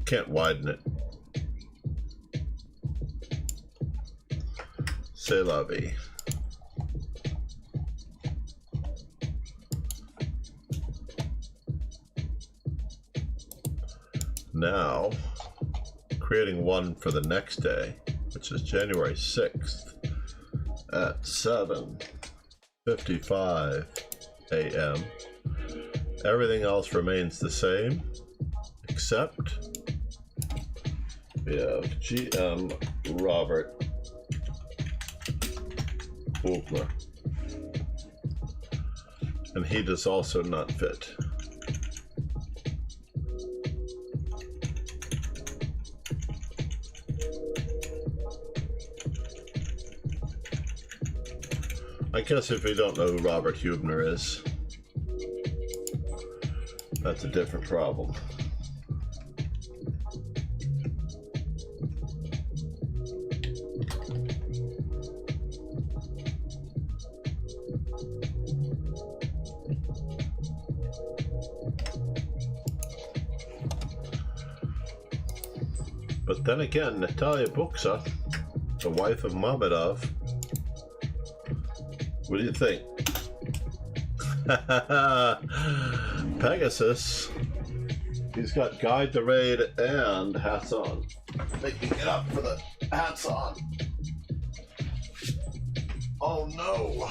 Can't widen it. C'est la vie. Now, creating one for the next day, which is January 6th at 7:55 a.m. Everything else remains the same, except we have GM Robert Hubner, and he does also not fit. I guess if you don't know who Robert Hubner is, that's a different problem. But then again, Natalia Buksa, the wife of Mamedov, what do you think? Pegasus, he's got Guide the Raid and hats on. Making it up for the hats on. Oh no!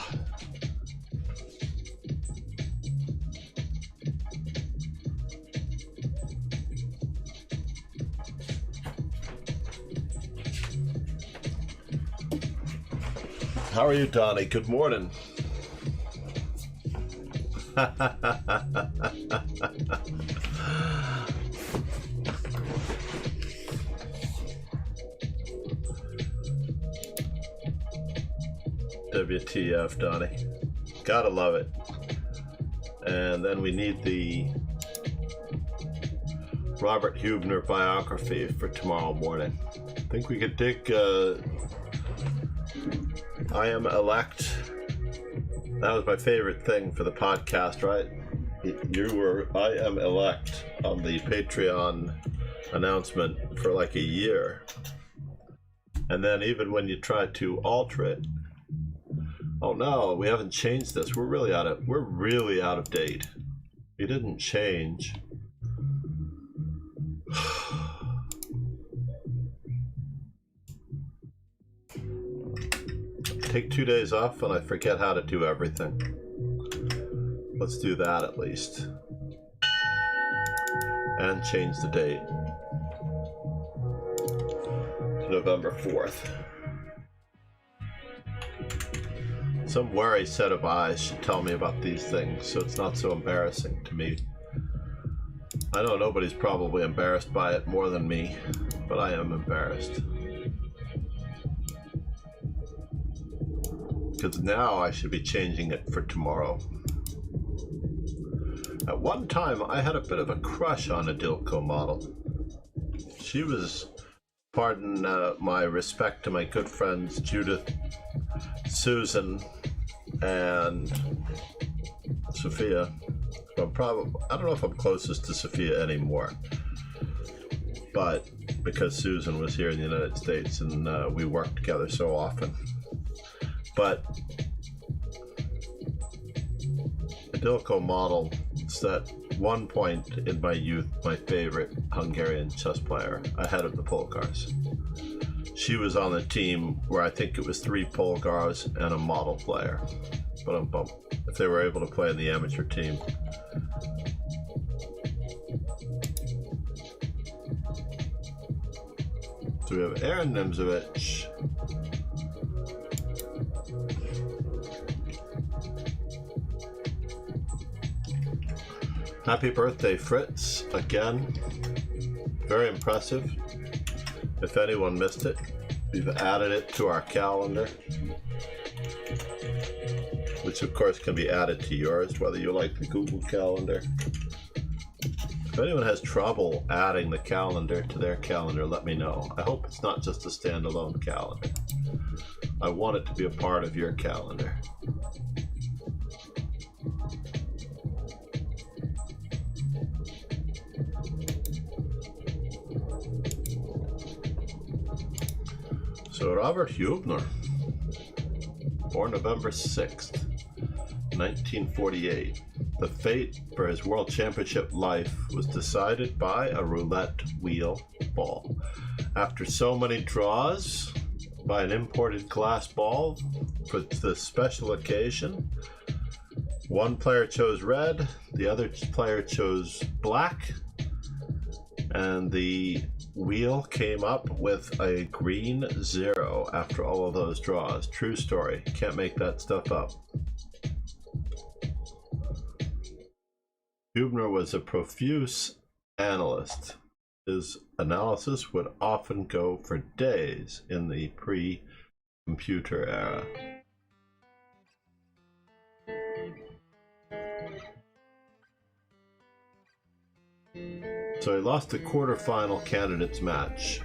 How are you, Donnie? Good morning. WTF, Donnie. Gotta love it. And then we need the Robert Hubner biography for tomorrow morning. I think we could dig I Am Elect. That was my favorite thing for the podcast, right? You were I Am Elect on the Patreon announcement for like a year. And then even when you try to alter it, oh no, we haven't changed this. We're really out of date. We didn't change. Take 2 days off and I forget how to do everything. Let's do that at least. And change the date to November 4th. Some wary set of eyes should tell me about these things, so it's not so embarrassing to me. I know nobody's probably embarrassed by it more than me, but I am embarrassed. Because now I should be changing it for tomorrow. At one time, I had a bit of a crush on Ildikó Mádl. She was, pardon my respect to my good friends Judith, Susan, and Sophia. I don't know if I'm closest to Sophia anymore, but because Susan was here in the United States and we worked together so often. But Ildikó Mádl is at one point in my youth my favorite Hungarian chess player, ahead of the Polgars. She was on the team where I think it was 3 Polgars and a Mádl player. But if they were able to play in the amateur team. So we have Aaron Nimzowitsch. Happy birthday, Fritz, again. Very impressive. If anyone missed it, we've added it to our calendar, which of course can be added to yours, whether you like the Google Calendar. If anyone has trouble adding the calendar to their calendar, let me know. I hope it's not just a standalone calendar. I want it to be a part of your calendar. So Robert Hubner, born November 6th, 1948. The fate for his World Championship life was decided by a roulette wheel ball. After so many draws by an imported glass ball for the special occasion, one player chose red, the other player chose black, and the wheel came up with a green 0 after all of those draws. True story. Can't make that stuff up. Hubner was a profuse analyst. His analysis would often go for days in the pre-computer era. So he lost the quarterfinal candidates match,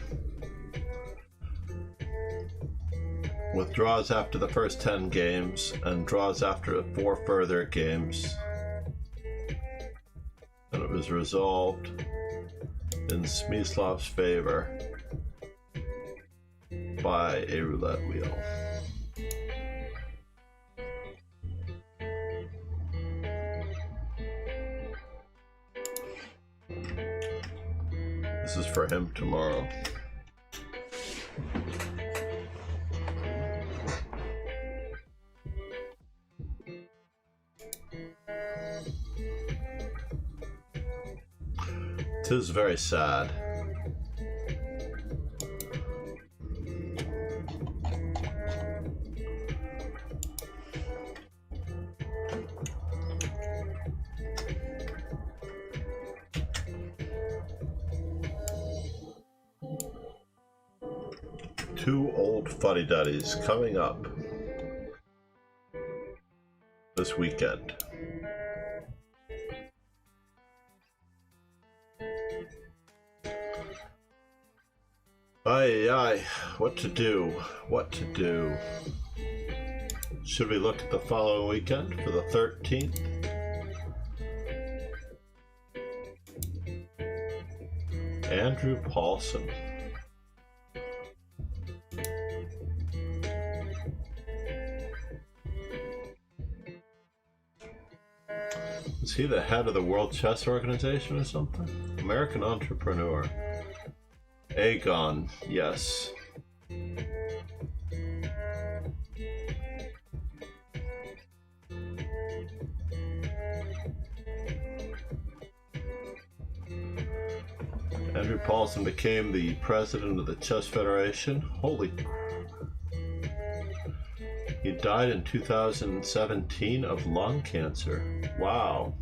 with draws after the first 10 games and draws after 4 further games, and it was resolved in Smyslov's favor by a roulette wheel. This is for him tomorrow. Tis very sad. Two old fuddy-duddies coming up this weekend. Aye, what to do? What to do? Should we look at the following weekend for the 13th? Andrew Paulson. Is he the head of the World Chess Organization or something? American entrepreneur. Aegon, yes. Andrew Paulson became the president of the Chess Federation. Holy. He died in 2017 of lung cancer. Wow.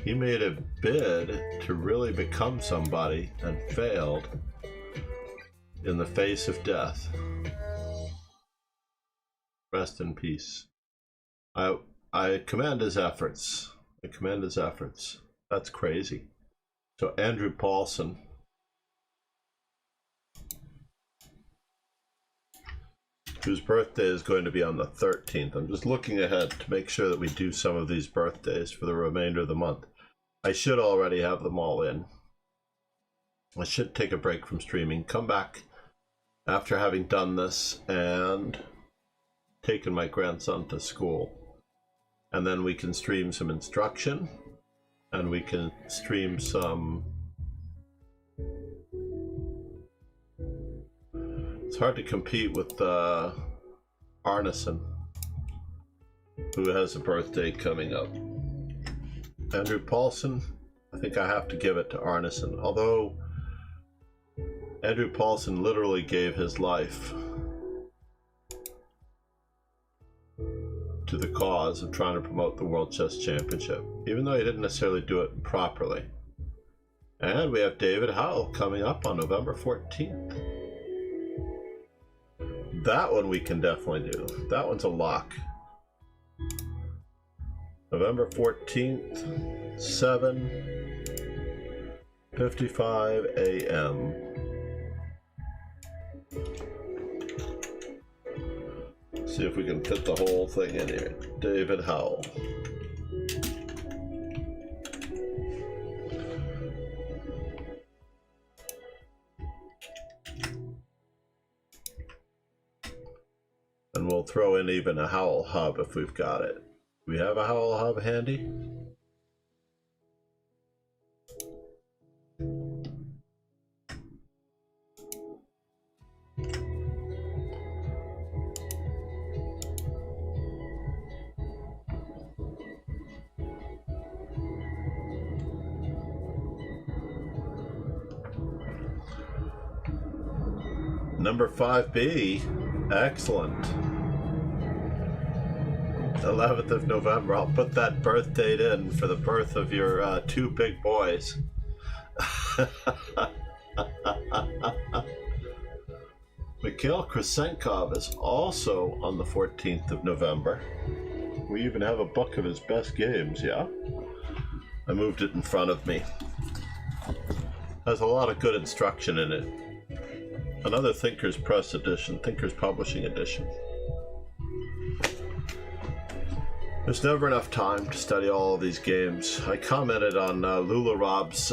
He made a bid to really become somebody and failed in the face of death. Rest in peace. I commend his efforts. I commend his efforts. That's crazy. So Andrew Paulson. Whose birthday is going to be on the 13th. I'm just looking ahead to make sure that we do some of these birthdays for the remainder of the month. I should already have them all in. I should take a break from streaming, come back after having done this and taken my grandson to school. And then we can stream some instruction and we can stream some... It's hard to compete with Arneson, who has a birthday coming up. Andrew Paulson, I think I have to give it to Arneson, although Andrew Paulson literally gave his life to the cause of trying to promote the World Chess Championship, even though he didn't necessarily do it properly. And we have David Howell coming up on November 14th. That one we can definitely do. That one's a lock. November 14th, 7:55 a.m. See if we can fit the whole thing in here. David Howell. And we'll throw in even a Howell hub if we've got it. Do we have a Howell hub handy? Number 5B, excellent. 11th of November. I'll put that birth date in for the birth of your two big boys. Mikhail Krasenkov is also on the 14th of November. We even have a book of his best games, yeah? I moved it in front of me. Has a lot of good instruction in it. Another Thinkers Press edition, Thinkers Publishing edition. There's never enough time to study all of these games. I commented on Lula Rob's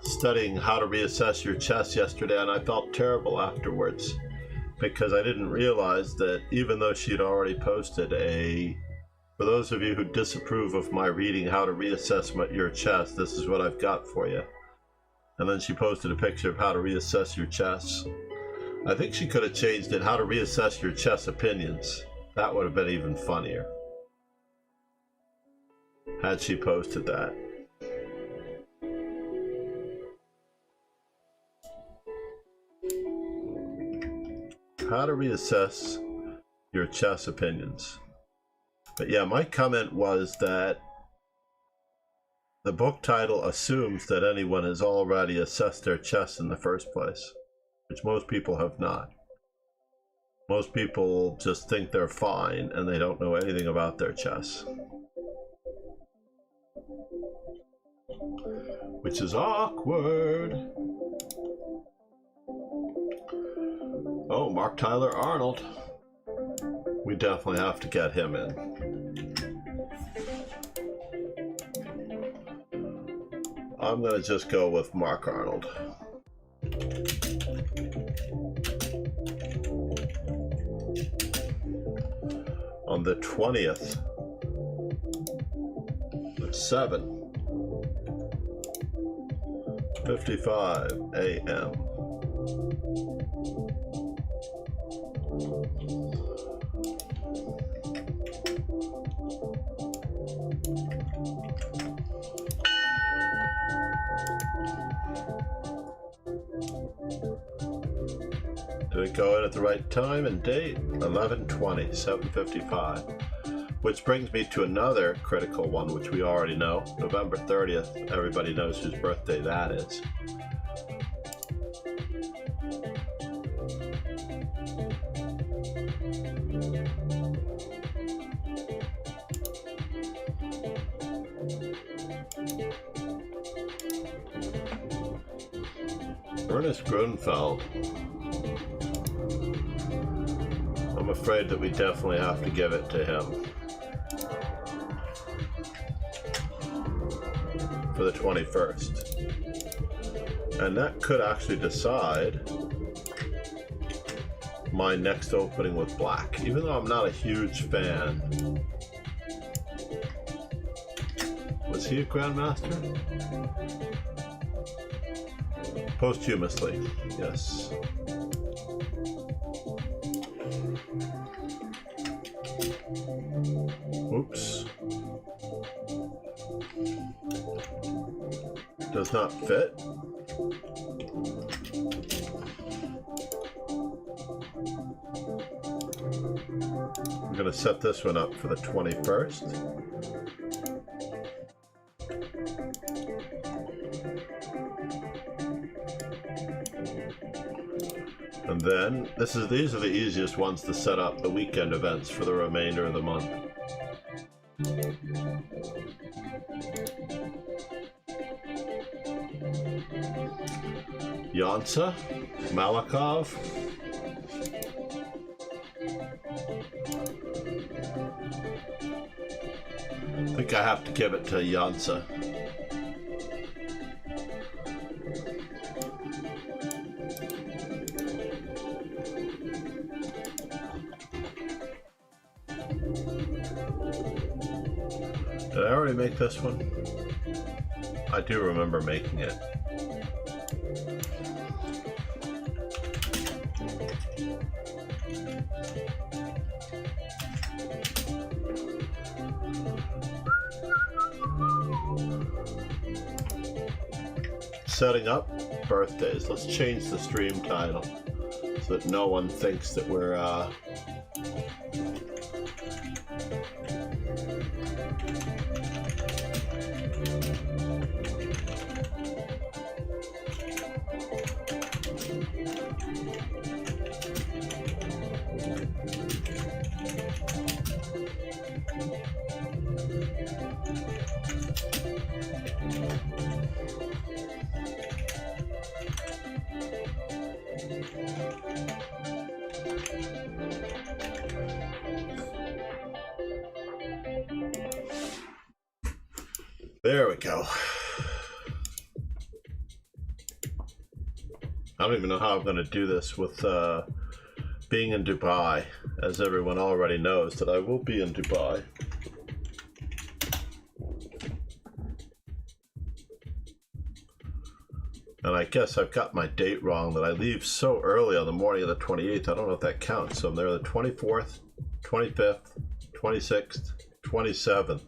studying how to reassess your chess yesterday, and I felt terrible afterwards because I didn't realize that even though she'd already posted for those of you who disapprove of my reading how to reassess your chess, this is what I've got for you. And then she posted a picture of how to reassess your chess. I think she could have changed it, how to reassess your chess opinions. That would have been even funnier had she posted that. How to reassess your chess opinions. But yeah, my comment was that the book title assumes that anyone has already assessed their chess in the first place, which most people have not. Most people just think they're fine and they don't know anything about their chess. Which is awkward. Oh, Mark Tyler Arnold. We definitely have to get him in. I'm gonna just go with Mark Arnold. On the 20th at 7:55 a.m. Did it go in at the right time and date? 11:20, 7:55. Which brings me to another critical one, which we already know. November 30th. Everybody knows whose birthday that is. Ernest Grunfeld. I'm afraid that we definitely have to give it to him for the 21st. And that could actually decide my next opening with black, even though I'm not a huge fan. Was he a Grandmaster? Posthumously, yes. Oops. Does not fit. I'm going to set this one up for the 21st. And then these are the easiest ones to set up, the weekend events for the remainder of the month. Yansa, Malikov. I think I have to give it to Yansa. Did I already make this one? I do remember making it. Setting up birthdays. Let's change the stream title so that no one thinks that we're There we go. I don't even know how I'm going to do this with being in Dubai, as everyone already knows that I will be in Dubai. And I guess I've got my date wrong, that I leave so early on the morning of the 28th. I don't know if that counts. So I'm there the 24th, 25th, 26th, 27th.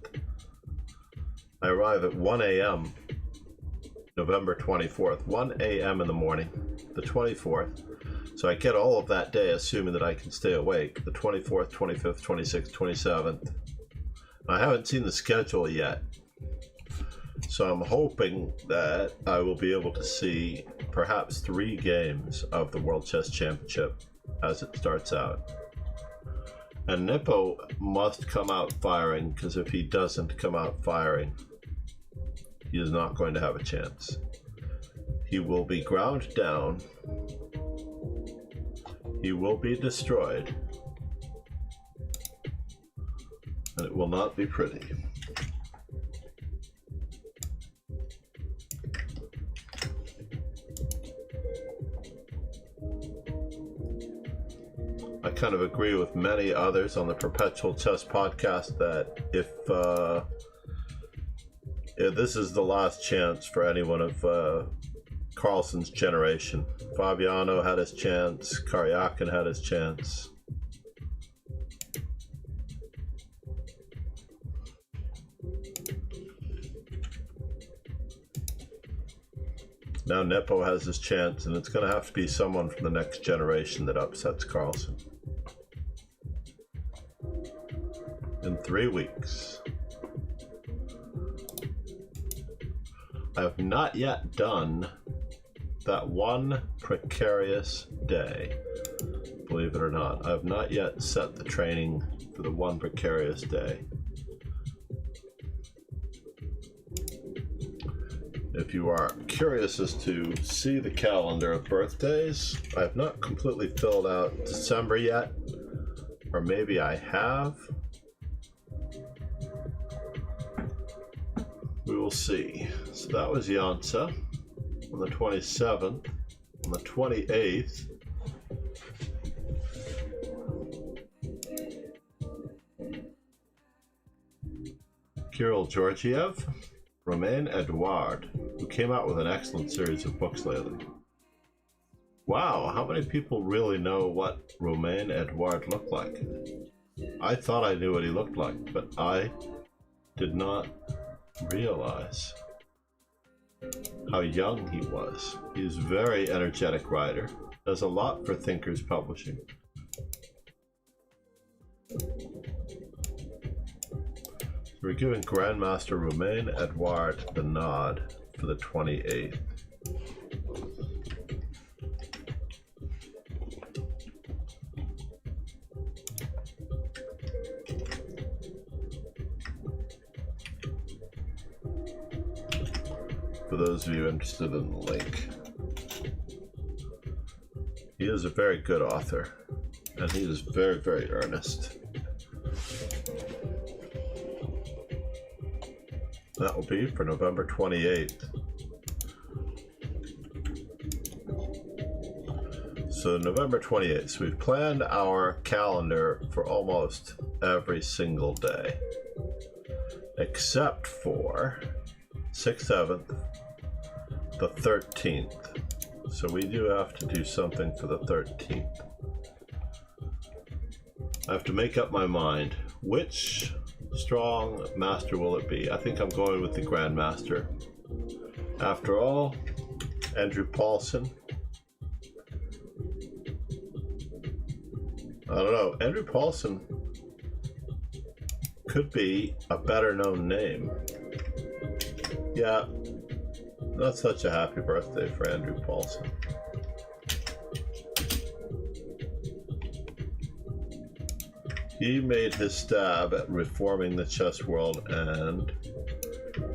I arrive at 1 a.m. November 24th, 1 a.m. in the morning, the 24th. So I get all of that day, assuming that I can stay awake, the 24th, 25th, 26th, 27th. I haven't seen the schedule yet. So I'm hoping that I will be able to see perhaps 3 games of the World Chess Championship as it starts out. And Nippo must come out firing, because if he doesn't come out firing, he is not going to have a chance. He will be ground down. He will be destroyed. And it will not be pretty. I kind of agree with many others on the Perpetual Chess podcast that if this is the last chance for anyone of Carlsen's generation. Fabiano had his chance, Karyakin had his chance. Now Nepo has his chance, and it's going to have to be someone from the next generation that upsets Carlson. In 3 weeks. I have not yet done that one precarious day. Believe it or not, I have not yet set the training for the one precarious day. If you are curious as to see the calendar of birthdays, I have not completely filled out December yet, or maybe I have. We will see. So that was Yansa on the 27th. On the 28th, Kirill Georgiev, Romain Edouard, who came out with an excellent series of books lately. Wow, how many people really know what Romain Edouard looked like? I thought I knew what he looked like, but I did not realize how young he was. He's a very energetic writer, does a lot for Thinkers Publishing. We're giving Grandmaster Romain Edouard the nod for the 28th. For those of you interested in the link, he is a very good author, and he is very, very earnest. That will be for November 28th. So November 28th, so we've planned our calendar for almost every single day, except for 6th, 7th, the 13th. So we do have to do something for the 13th. I have to make up my mind. Which strong master will it be? I think I'm going with the Grandmaster. After all, Andrew Paulson. I don't know. Andrew Paulson could be a better known name. Yeah, not such a happy birthday for Andrew Paulson. He made his stab at reforming the chess world and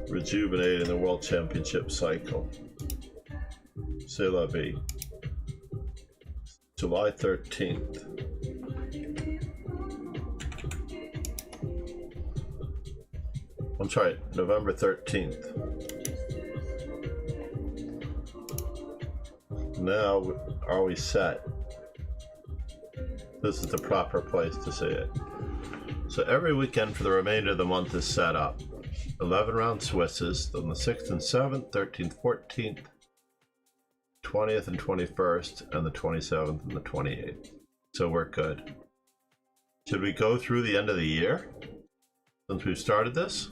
rejuvenating the World Championship cycle. C'est la vie. July 13th. I'm sorry, November 13th. Now, are we set? This is the proper place to see it. So every weekend for the remainder of the month is set up. 11 round Swisses on the 6th and 7th, 13th, 14th, 20th and 21st, and the 27th and the 28th. So we're good. Should we go through the end of the year since we've started this?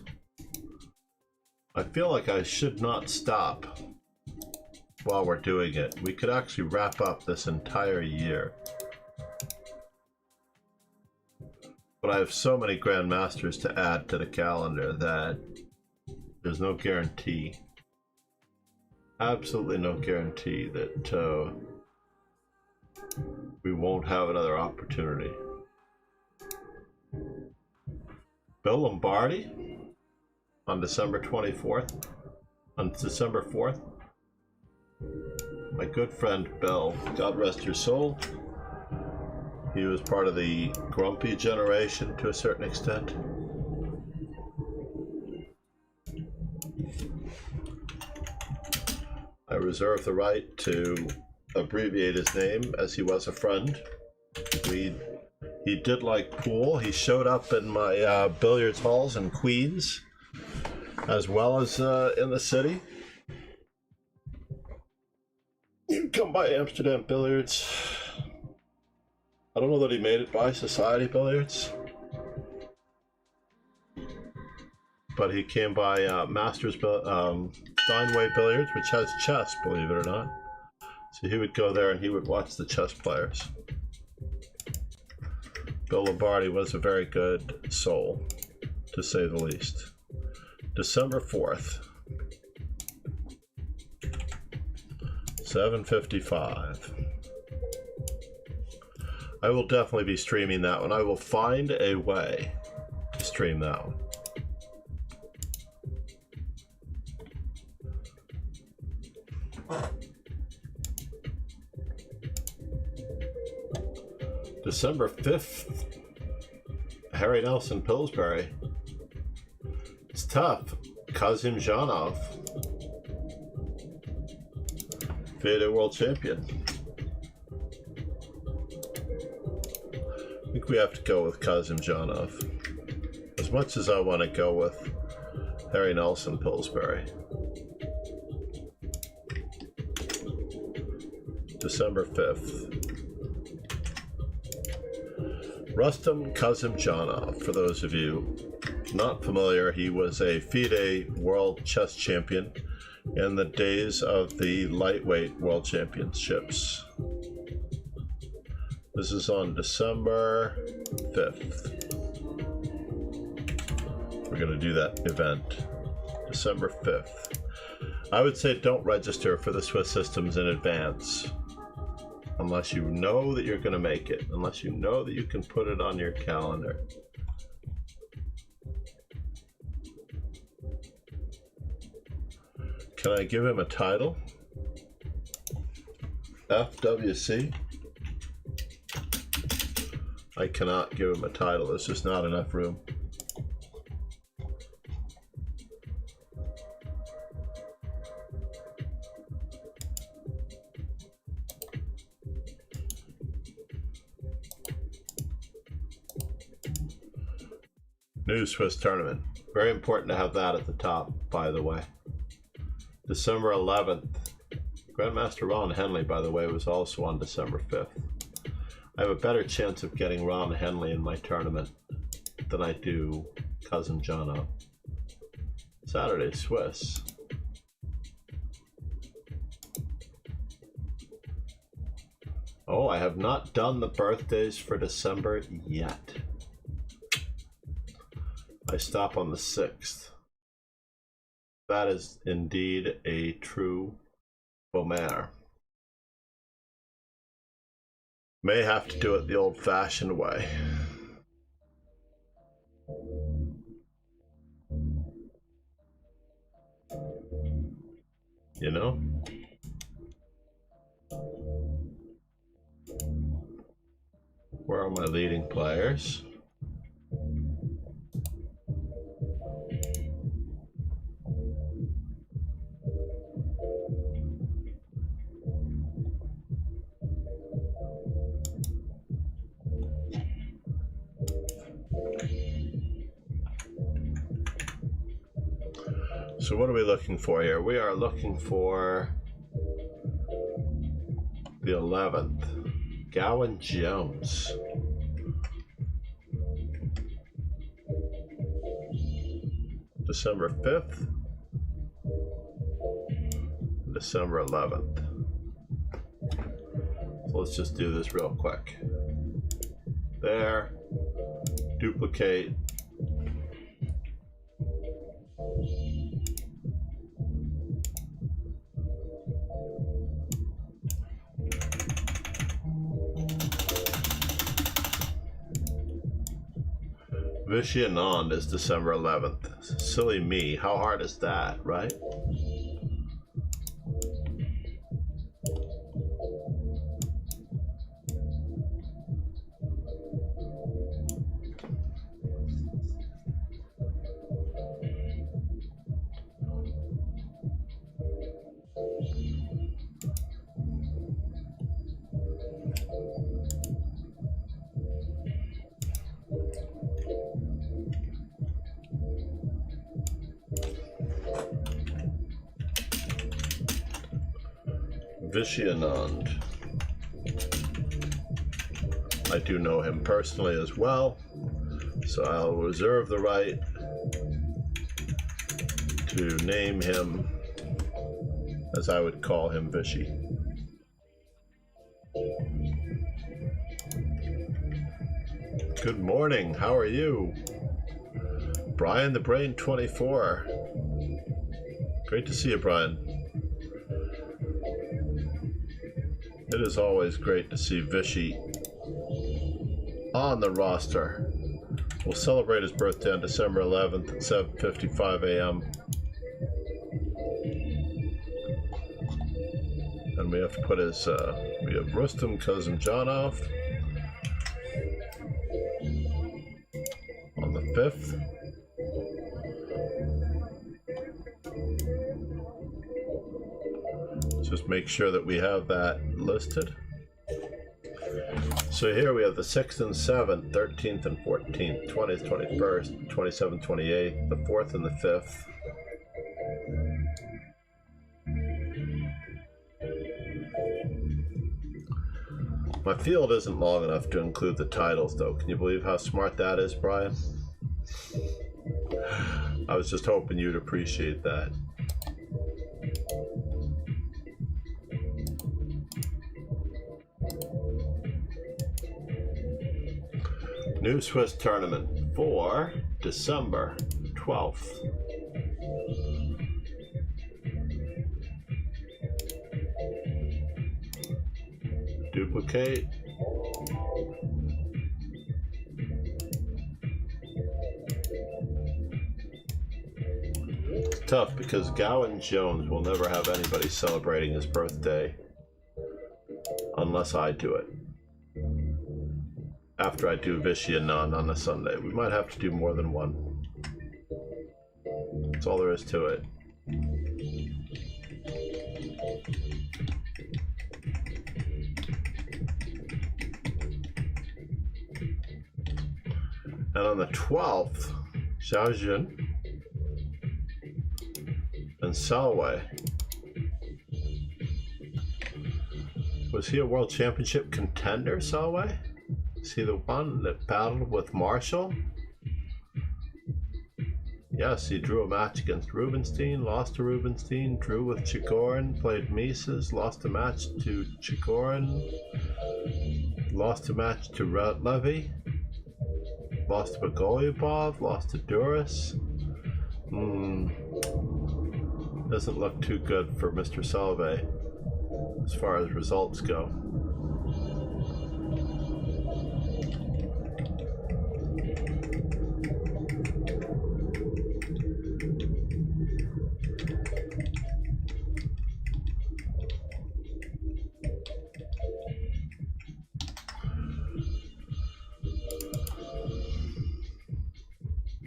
I feel like I should not stop while we're doing it. We could actually wrap up this entire year. But I have so many Grandmasters to add to the calendar that there's no guarantee. Absolutely no guarantee that we won't have another opportunity. Bill Lombardi on December 24th, on December 4th. My good friend Bill, God rest your soul. He was part of the grumpy generation to a certain extent. I reserve the right to abbreviate his name as he was a friend. He did like pool. He showed up in my billiards halls in Queens, as well as in the city. You can come by Amsterdam Billiards. I don't know that he made it by Society Billiards, but he came by Masters Steinway Billiards, which has chess, believe it or not. So he would go there and he would watch the chess players. Bill Lombardi was a very good soul, to say the least. December 4th, 7:55. I will definitely be streaming that one. I will find a way to stream that one. December 5th, Harry Nelson Pillsbury. It's tough. Kazimzhanov, FIDE world champion. I think we have to go with Kazimzhanov. As much as I want to go with Harry Nelson Pillsbury. December 5th. Rustam Kazimzhanov, for those of you not familiar, he was a FIDE world chess champion in the days of the lightweight world championships. This is on December 5th. We're going to do that event. December 5th. I would say don't register for the Swiss systems in advance. Unless you know that you're going to make it. Unless you know that you can put it on your calendar. Can I give him a title? FWC? I cannot give him a title. There's just not enough room. New Swiss tournament. Very important to have that at the top, by the way. December 11th. Grandmaster Ron Henley, by the way, was also on December 5th. I have a better chance of getting Ron Henley in my tournament than I do Kazimzhanov. Saturday, Swiss. Oh, I have not done the birthdays for December yet. I stop on the 6th. That is indeed a true boomer. May have to do it the old-fashioned way. You know? Where are my leading players? So what are we looking for here? We are looking for the 11th. Gowan Jones. December 5th. December 11th. So let's just do this real quick. There. Duplicate. Vishy Anand is December 11th. Silly me. How hard is that, right? Vishy Anand. I do know him personally as well, so I'll reserve the right to name him as I would call him, Vishy. Good morning, how are you? Brian the Brain 24. Great to see you, Brian. It is always great to see Vishy on the roster. We'll celebrate his birthday on December 11th at 7:55 a.m. And we have to put his, we have Rustam Kazimjanov on the 5th. Just make sure that we have that listed. So here we have the 6th and 7th, 13th and 14th, 20th, 21st, 27th, 28th, the 4th and the 5th. My field isn't long enough to include the titles, though. Can you believe how smart that is, Brian? I was just hoping you'd appreciate that. New Swiss tournament for December 12th. Duplicate. It's tough because Gowan Jones will never have anybody celebrating his birthday unless I do it. After I do Vishy and None on a Sunday. We might have to do more than one. That's all there is to it. And on the 12th, Xiaojun and Salway. Was he a world championship contender, Salway? Is he the one that battled with Marshall? Yes, he drew a match against Rubenstein, lost to Rubenstein, drew with Chigorin, played Mises, lost a match to Chigorin, lost a match to Levy, lost to Bagolyubov, lost to Duras. Doesn't look too good for Mr. Salve as far as results go.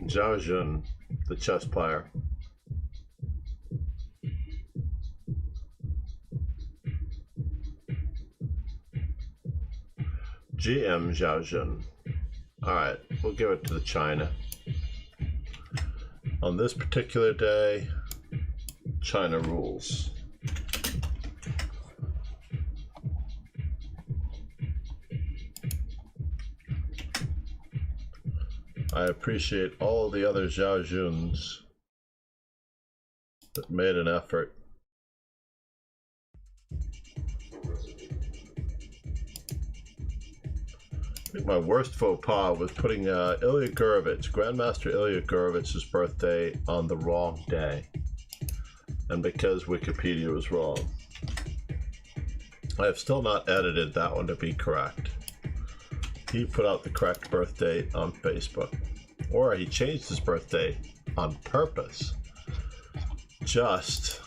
Zhao Jun, the chess player. GM Zhao Jun. Alright, we'll give it to the China. On this particular day, China rules. I appreciate all the other Zhao Juns that made an effort. I think my worst faux pas was putting Ilya Gurevich, Grandmaster Ilya Gurevich's birthday on the wrong day. And because Wikipedia was wrong. I have still not edited that one to be correct. He put out the correct birth date on Facebook. Or he changed his birthday on purpose, just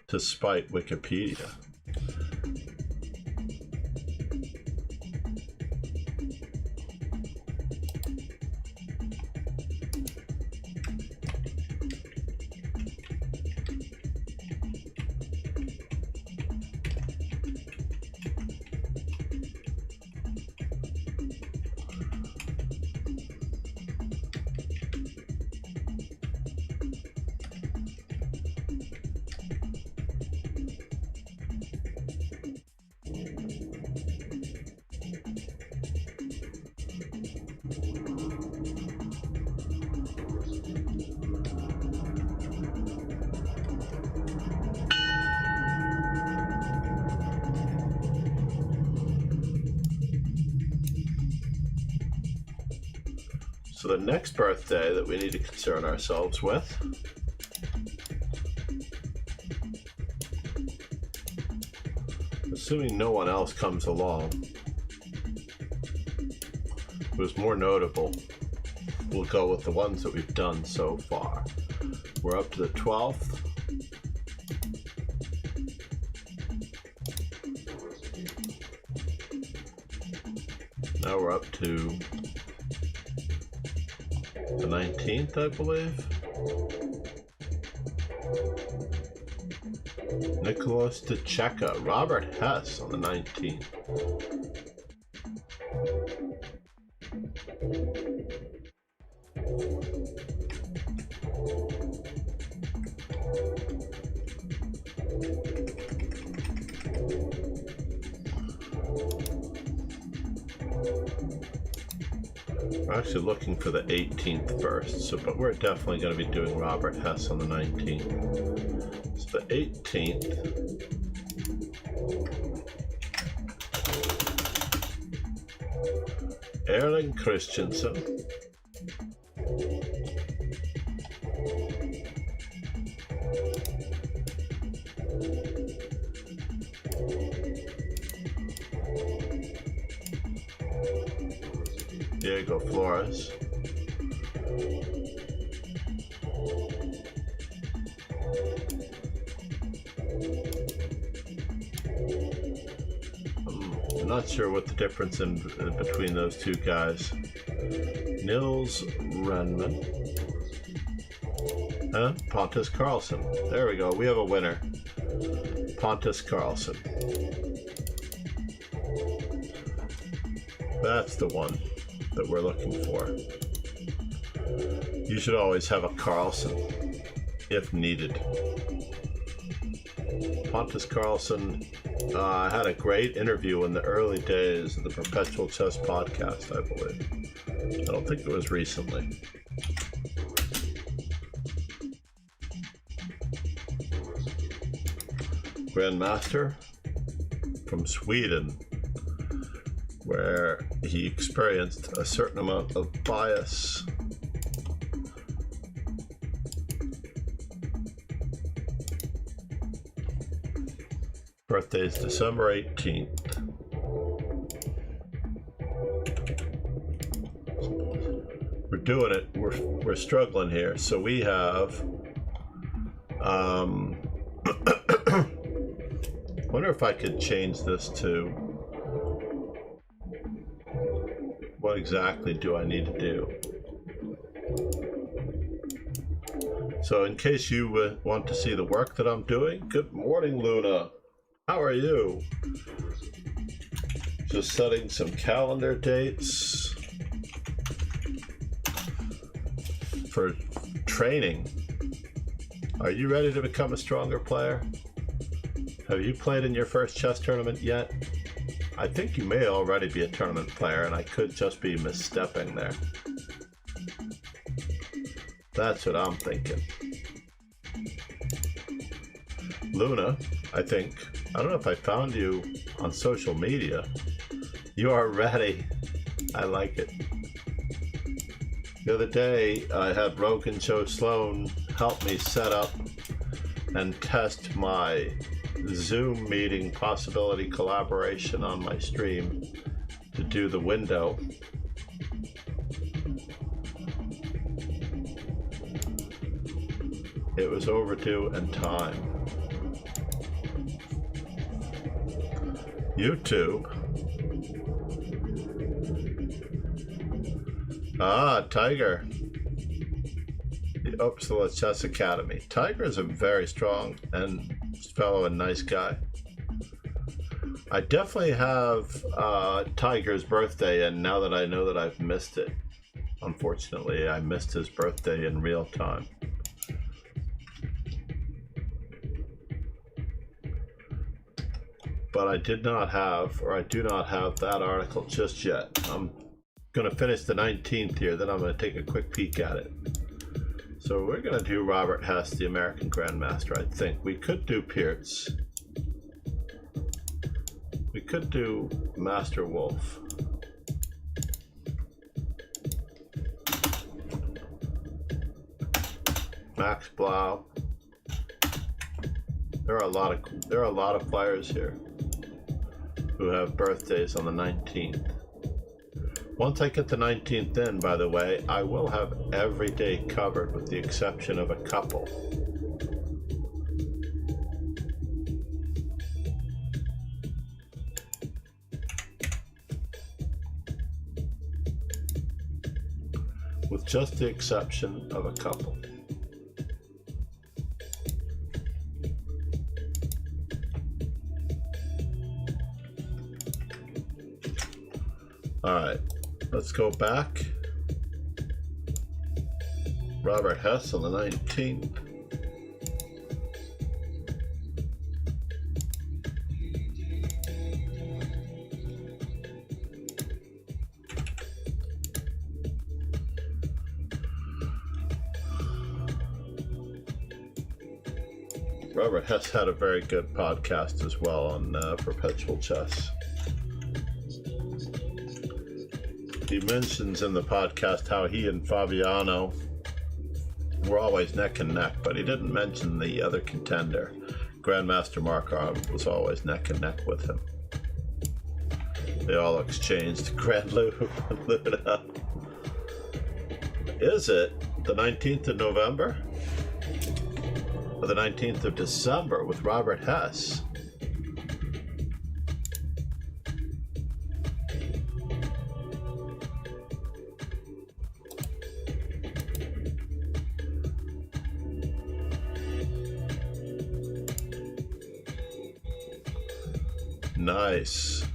to spite Wikipedia. So the next birthday that we need to concern ourselves with assuming no one else comes along, who's more notable, we'll go with the ones that we've done so far. We're up to the 12th. Now we're up to the 19th, I believe. Nicholas DeCecca, Robert Hess on the 19th. We're actually looking for the 18th first, so but we're definitely going to be doing Robert Hess on the 19th. So the 18th. Erling Christensen. Diego Flores. I'm not sure what the difference in between those two guys. Nils Renman. Huh? Pontus Carlson. There we go. We have a winner. Pontus Carlson. That's the one that we're looking for. You should always have a Carlson if needed. Pontus Carlson had a great interview in the early days of the Perpetual Chess podcast, I believe. I don't think it was recently. Grandmaster from Sweden, where he experienced a certain amount of bias. Birthday is December 18th. We're doing it. We're struggling here. So we have wonder if I could change this to what exactly do I need to do? So in case you want to see the work that I'm doing, good morning, Luna. How are you? Just setting some calendar dates for training. Are you ready to become a stronger player? Have you played in your first chess tournament yet? I think you may already be a tournament player, and I could just be misstepping there. That's what I'm thinking. Luna, I think. I don't know if I found you on social media. You are ready. I like it. The other day, I had Rogan Joe Sloan help me set up and test my Zoom meeting possibility collaboration on my stream to do the window. It was overdue and time. YouTube. Tiger. The Uppsala Chess Academy. Tiger is a very strong and fellow and nice guy. I definitely have Tiger's birthday, and now that I know that I've missed it, unfortunately, I missed his birthday in real time. But I did not have, or I do not have that article just yet. I'm going to finish the 19th here, then I'm going to take a quick peek at it. So we're going to do Robert Hess, the American Grandmaster, I think. We could do Pearce. We could do Master Wolf. Max Blau. There are a lot of players here who have birthdays on the 19th. Once I get the 19th in, by the way, I will have every day covered with the exception of a couple. With just the exception of a couple. All right, let's go back. Robert Hess on the 19th. Robert Hess had a very good podcast as well on Perpetual Chess. He mentions in the podcast how he and Fabiano were always neck and neck, but he didn't mention the other contender. Grandmaster Markov was always neck and neck with him. They all exchanged Grand Luna. Is it the 19th of November? Or the 19th of December with Robert Hess? Nice.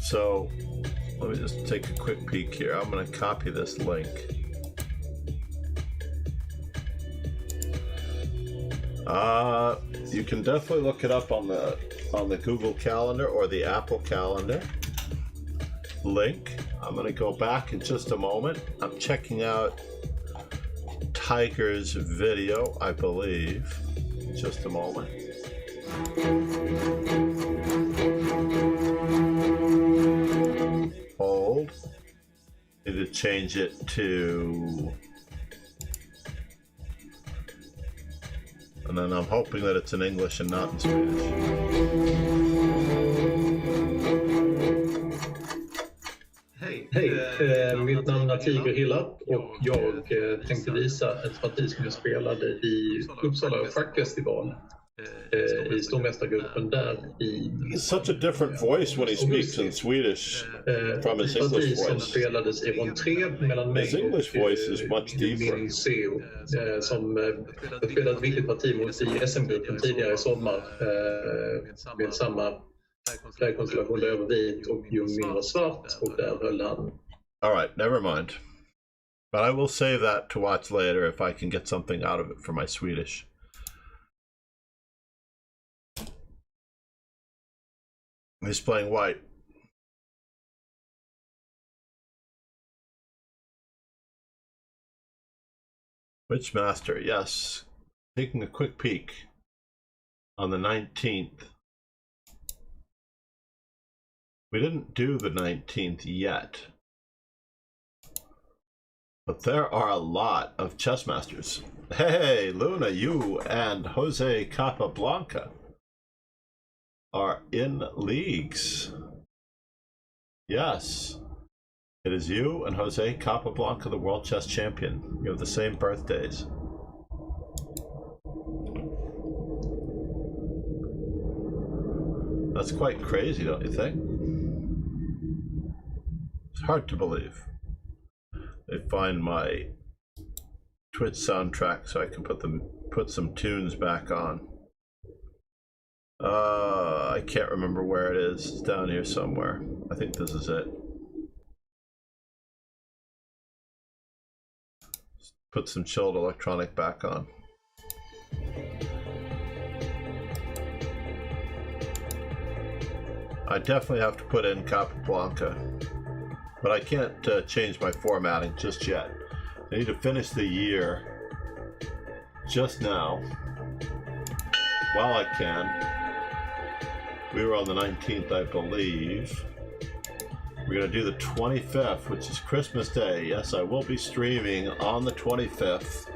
So let me just take a quick peek here. I'm going to copy this link. You can definitely look it up on the Google Calendar or the Apple Calendar link. I'm going to go back in just a moment. I'm checking out Tiger's video, I believe. Just a moment. Hold. Need to change it to, and then I'm hoping that it's in English and not in Swedish. Hej, mitt namn är Tigerhilla och jag tänkte visa ett parti som jag spelade i Uppsala schackfestival i stormästargruppen där i... It's such a different voice when he speaks in Swedish from his English som voice. spelades i rond 3 mellan mig His English voice is much deeper. min CEO som spelade ett viktigt parti mot i SM-gruppen tidigare i sommar med samma färgkonstellation där jag var vit och Ljungmin var svart och där höll han. All right, never mind. But I will save that to watch later if I can get something out of it for my Swedish. He's playing white. Witchmaster, yes. Taking a quick peek on the 19th. We didn't do the 19th yet. But there are a lot of chess masters. Hey, Luna, you and Jose Capablanca are in leagues. Yes, it is you and Jose Capablanca, the world chess champion. You have the same birthdays. That's quite crazy, don't you think? It's hard to believe. They find my Twitch soundtrack so I can put some tunes back on. I can't remember where it is. It's down here somewhere. I think this is it. Put some chilled electronic back on. I definitely have to put in Capablanca, but I can't change my formatting just yet. I need to finish the year just now while I can. We were on the 19th, I believe. We're going to do the 25th, which is Christmas Day. Yes, I will be streaming on the 25th.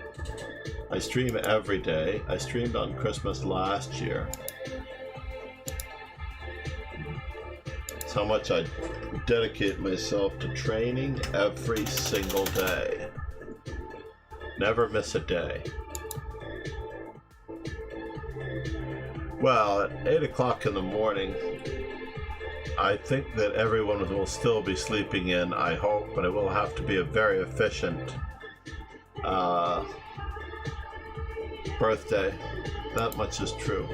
I stream every day. I streamed on Christmas last year. It's how much I dedicate myself to training every single day. Never miss a day. Well, at 8 o'clock in the morning, I think that everyone will still be sleeping in, I hope, but it will have to be a very efficient birthday. That much is true.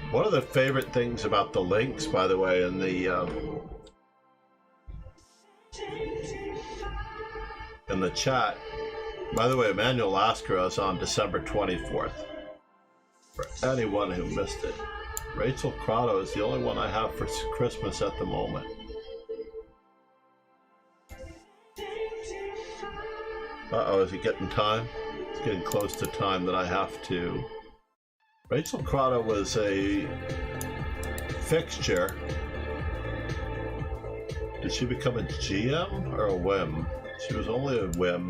One of the favorite things about the links, by the way, in the chat, by the way, Emmanuel Lasker is on December 24th. For anyone who missed it. Rachel Crotto is the only one I have for Christmas at the moment. Uh-oh, is it getting time? It's getting close to time that I have to. Rachel Crotto was a fixture. Did she become a GM or a whim? She was only a whim.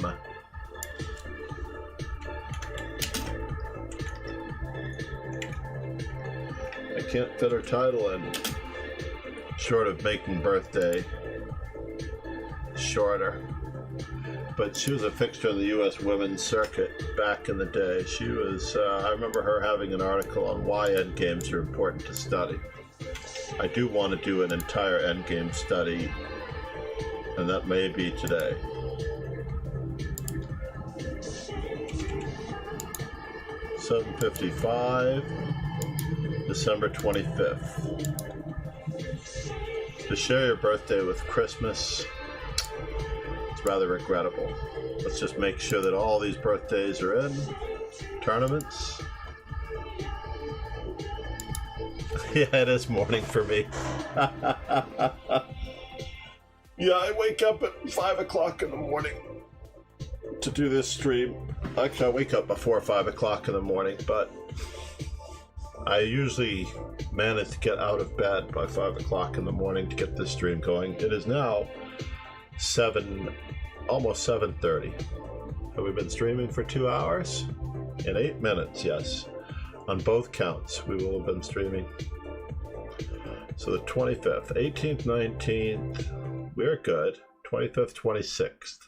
I can't fit her title in, short of making birthday shorter. But she was a fixture in the U.S. women's circuit back in the day. She was, I remember her having an article on why endgames are important to study. I do want to do an entire endgame study, and that may be today. $7:55, December 25th. To share your birthday with Christmas, it's rather regrettable. Let's just make sure that all these birthdays are in tournaments. Yeah, it is morning for me. Yeah, I wake up at 5 o'clock in the morning to do this stream. Actually, I wake up before 5 o'clock in the morning, but I usually manage to get out of bed by 5 o'clock in the morning to get this stream going. It is now almost 7:30. Have we been streaming for 2 hours? In 8 minutes, yes. On both counts, we will have been streaming. So the 25th, 18th, 19th, we're good. 25th, 26th.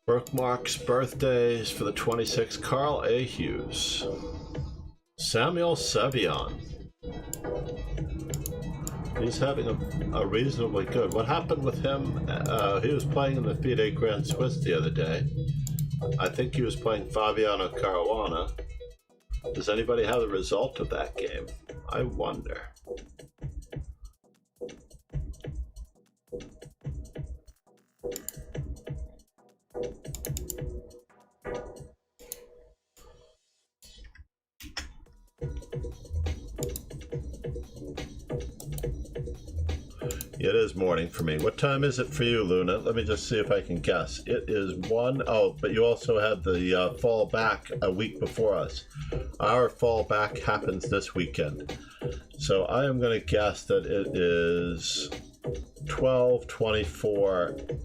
Bookmarks, birthdays for the 26th, Carl A. Hughes. Samuel Sevion. He's having a reasonably good. What happened with him? He was playing in the FIDE Grand Swiss the other day. I think he was playing Fabiano Caruana. Does anybody have the result of that game? I wonder. It is morning for me. What time is it for you, Luna? Let me just see if I can guess. It is 1. Oh, but you also had the fall back a week before us. Our fall back happens this weekend. So I am going to guess that it is 12:24,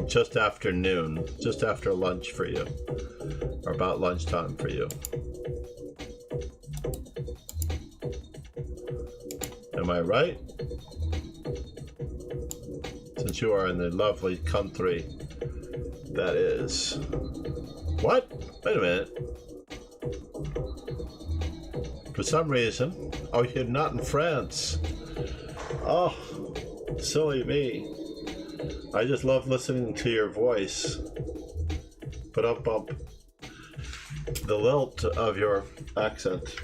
just after noon, just after lunch for you, or about lunchtime for you. Am I right? Since you are in the lovely country that is. What? Wait a minute. For some reason. Oh, you're not in France. Oh, silly me. I just love listening to your voice. But up. The lilt of your accent.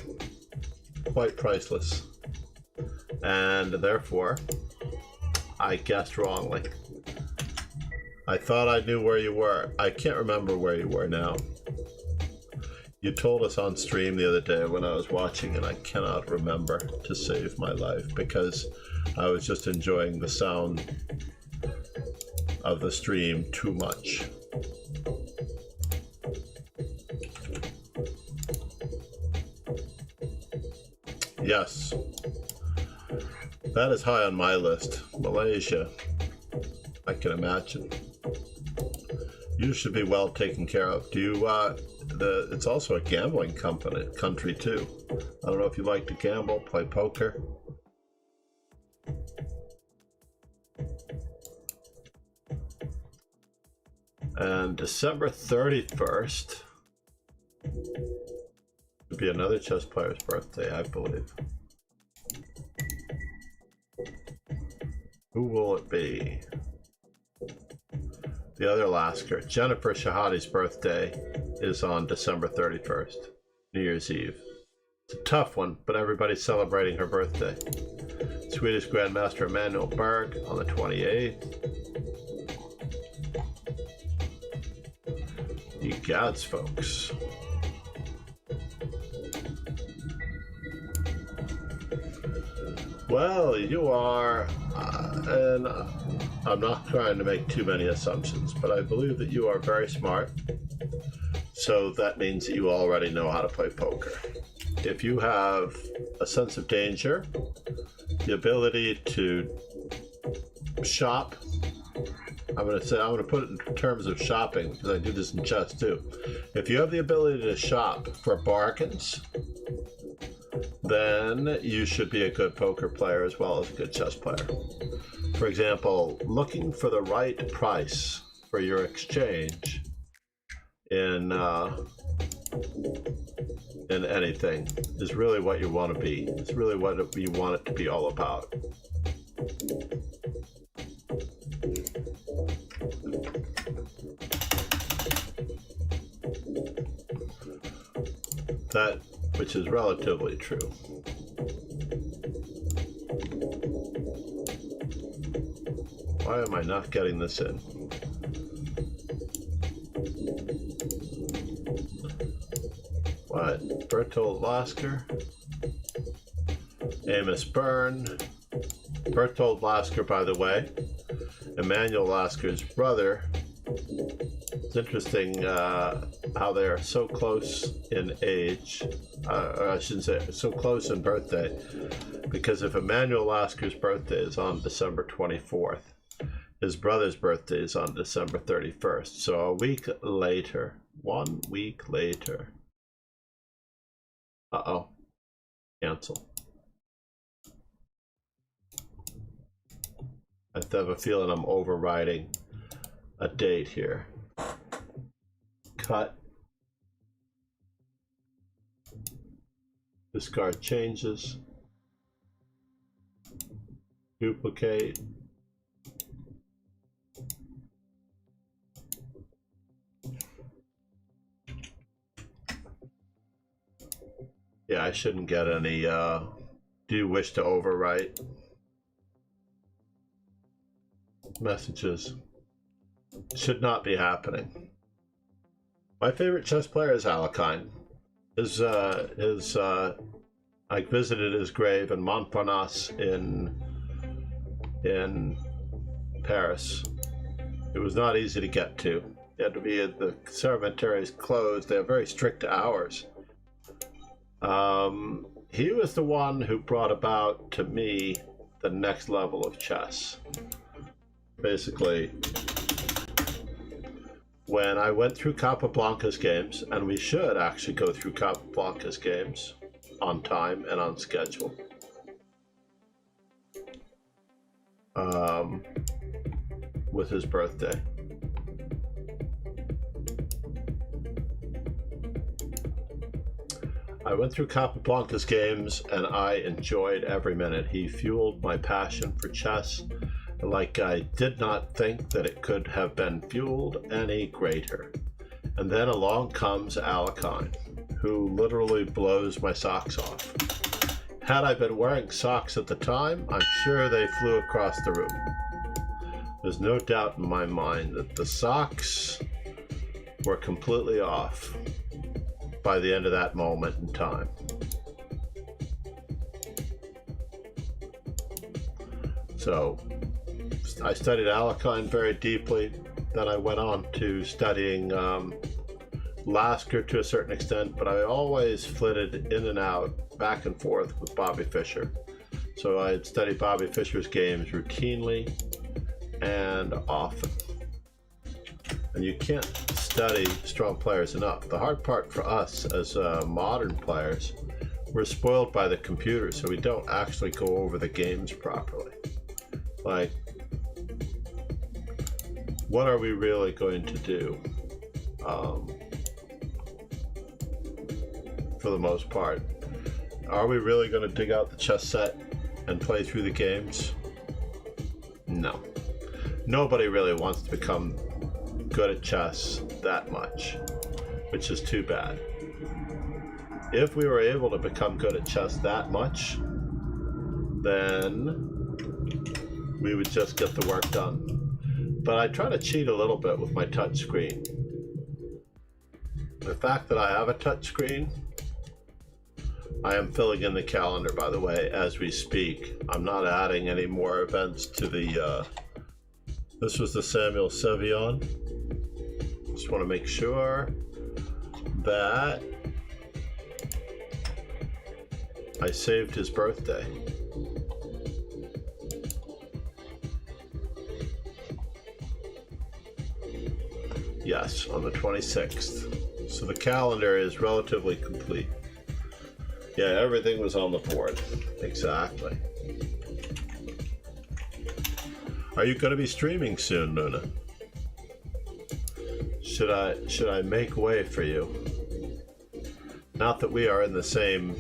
Quite priceless. And therefore, I guessed wrongly. I thought I knew where you were. I can't remember where you were now. You told us on stream the other day when I was watching, and I cannot remember, to save my life because I was just enjoying the sound of the stream too much. Yes, that is high on my list. Malaysia, I can imagine. You should be well taken care of. Do you, it's also a gambling country too. I don't know if you like to gamble, play poker. And December 31st would be another chess player's birthday, I believe. Who will it be? The other Lasker. Jennifer Shahadi's birthday is on December 31st, New Year's Eve. It's a tough one, but everybody's celebrating her birthday. Swedish Grandmaster Emanuel Berg on the 28th. You gods, folks. Well, you are, and I'm not trying to make too many assumptions, but I believe that you are very smart. So that means that you already know how to play poker. If you have a sense of danger, the ability to shop, I'm going to put it in terms of shopping because I do this in chess too. If you have the ability to shop for bargains, then you should be a good poker player as well as a good chess player. For example, looking for the right price for your exchange in anything is really what you want to be. It's really what you want it to be all about. That which is relatively true. Why am I not getting this in? What? Bertold Lasker? Amos Byrne? Bertold Lasker, by the way, Emanuel Lasker's brother. It's interesting how they are so close in age, or I shouldn't say so close in birthday, because if Emanuel Lasker's birthday is on December 24th, his brother's birthday is on December 31st. So a week later, 1 week later. Uh-oh. Cancel. I have a feeling I'm overriding a date here. Cut. Discard changes. Duplicate. Yeah, I shouldn't get any, do you wish to overwrite messages? Should not be happening. My favorite chess player is Alekhine. I visited his grave in Montparnasse in Paris. It was not easy to get to. You had to be at the cemeteries closed. They have very strict hours. He was the one who brought about to me the next level of chess. Basically, when I went through Capablanca's games, and we should actually go through Capablanca's games on time and on schedule. With his birthday. I went through Capablanca's games and I enjoyed every minute. He fueled my passion for chess like I did not think that it could have been fueled any greater. And then along comes Alekhine, who literally blows my socks off. Had I been wearing socks at the time, I'm sure they flew across the room. There's no doubt in my mind that the socks were completely off. by the end of that moment in time. So I studied Alekhine very deeply. Then I went on to studying Lasker to a certain extent, but I always flitted in and out, back and forth with Bobby Fischer. So I had studied Bobby Fischer's games routinely and often. And you can't study strong players enough. The hard part for us as modern players, we're spoiled by the computer, so we don't actually go over the games properly. Like, what are we really going to do? For the most part, are we really going to dig out the chess set and play through the games? No. Nobody really wants to become good at chess that much, which is too bad. If we were able to become good at chess that much, then we would just get the work done. But I try to cheat a little bit with my touch screen. The fact that I have a touch screen, I am filling in the calendar, by the way, as we speak. I'm not adding any more events to the, this was the Samuel Sevion. Just want to make sure that I saved his birthday. Yes, on the 26th. So the calendar is relatively complete. Yeah, everything was on the board. Exactly. Are you going to be streaming soon, Luna? Should I make way for you? Not that we are in the same,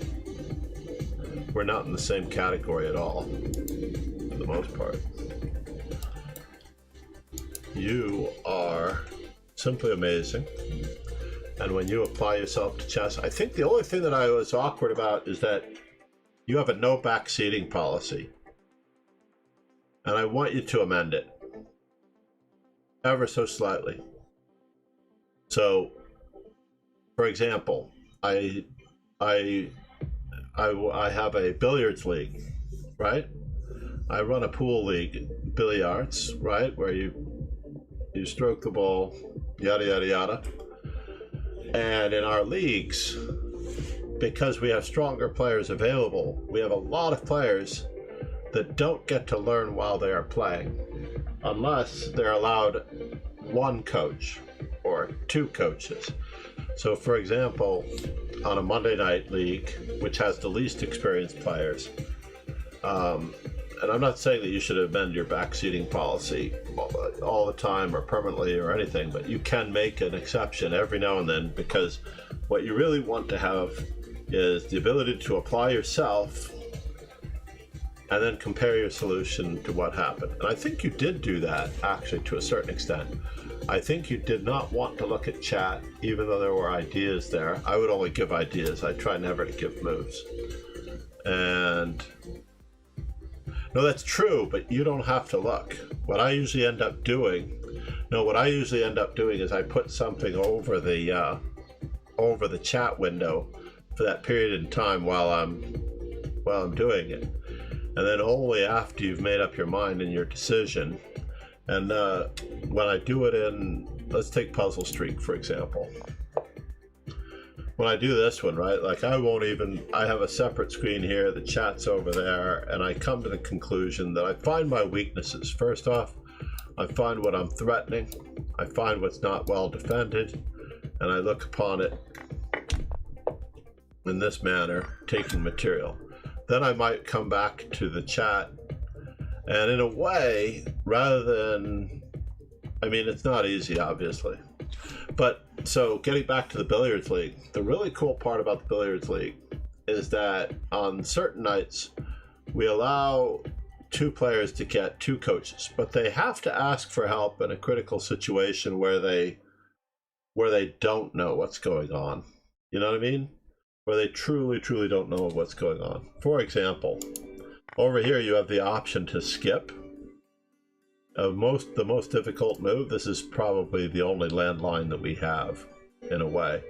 we're not in the same category at all, for the most part. You are simply amazing. And when you apply yourself to chess, I think the only thing that I was awkward about is that you have a no backseating policy. And I want you to amend it. Ever so slightly. So, for example, I have a billiards league, right? I run a pool league, billiards, right? Where you stroke the ball, yada, yada, yada. And in our leagues, because we have stronger players available, we have a lot of players that don't get to learn while they are playing, unless they're allowed one coach or two coaches. So for example, on a Monday night league, which has the least experienced players, and I'm not saying that you should amend your backseating policy all the time or permanently or anything, but you can make an exception every now and then, because what you really want to have is the ability to apply yourself and then compare your solution to what happened. And I think you did do that, actually, to a certain extent. I think you did not want to look at chat, even though there were ideas there. I would only give ideas. I try never to give moves. And no, that's true, but you don't have to look. What I usually end up doing is I put something over the chat window for that period in time while I'm doing it. And then only after you've made up your mind and your decision. And when I do it in, let's take Puzzle Streak, for example. When I do this one, right, like I have a separate screen here, the chat's over there, and I come to the conclusion that I find my weaknesses. First off, I find what I'm threatening, I find what's not well defended, and I look upon it in this manner, taking material. Then I might come back to the chat, and in a way, rather than, I mean, it's not easy, obviously. But so getting back to the billiards league, the really cool part about the billiards league is that on certain nights, we allow two players to get two coaches, but they have to ask for help in a critical situation where they don't know what's going on. You know what I mean? Where they truly don't know what's going on. For example, over here you have the option to skip. The most difficult move. This is probably the only landline that we have, in a way.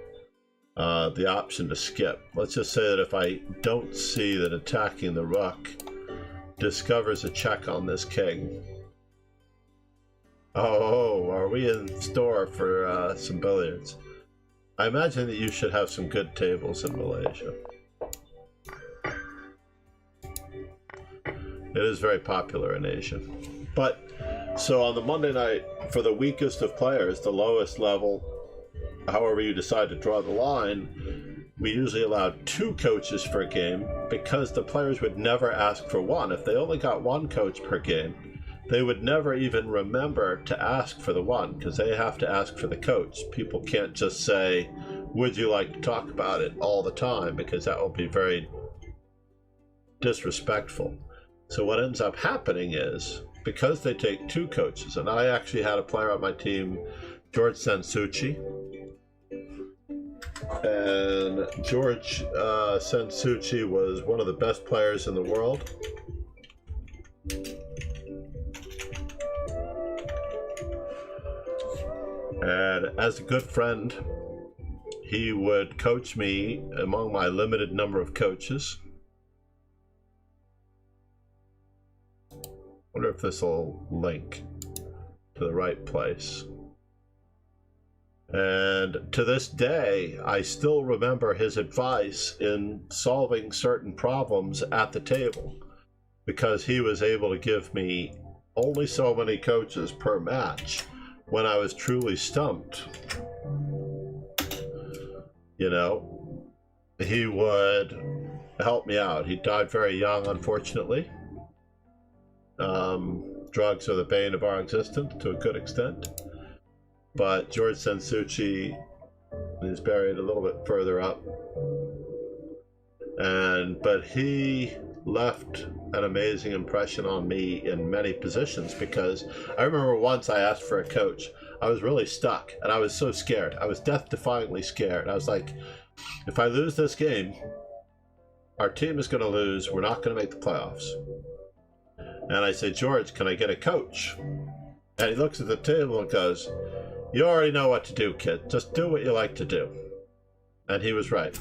the option to skip. Let's just say that if I don't see that attacking the rook discovers a check on this king. Oh, are we in store for some billiards? I imagine that you should have some good tables in Malaysia. It is very popular in Asia. But, so on the Monday night, for the weakest of players, the lowest level, however you decide to draw the line, we usually allowed 2 coaches for a game because the players would never ask for one. If they only got 1 coach per game, they would never even remember to ask for the one because they have to ask for the coach. People can't just say, would you like to talk about it all the time, because that will be very disrespectful. So what ends up happening is, because they take 2 coaches, and I actually had a player on my team, George Sensuchi, and George Sensuchi was one of the best players in the world. And as a good friend, he would coach me among my limited number of coaches. Wonder if this will link to the right place. And to this day, I still remember his advice in solving certain problems at the table, because he was able to give me only so many coaches per match when I was truly stumped. You know, he would help me out. He died very young, unfortunately. Drugs are the bane of our existence to a good extent. But George Sensuchi is buried a little bit further up. But he left an amazing impression on me in many positions, because I remember once I asked for a coach. I was really stuck and I was so scared. I was death-defyingly scared. I was like, if I lose this game, our team is going to lose. We're not going to make the playoffs. And I say, George, can I get a coach? And he looks at the table and goes, you already know what to do, kid. Just do what you like to do. And he was right.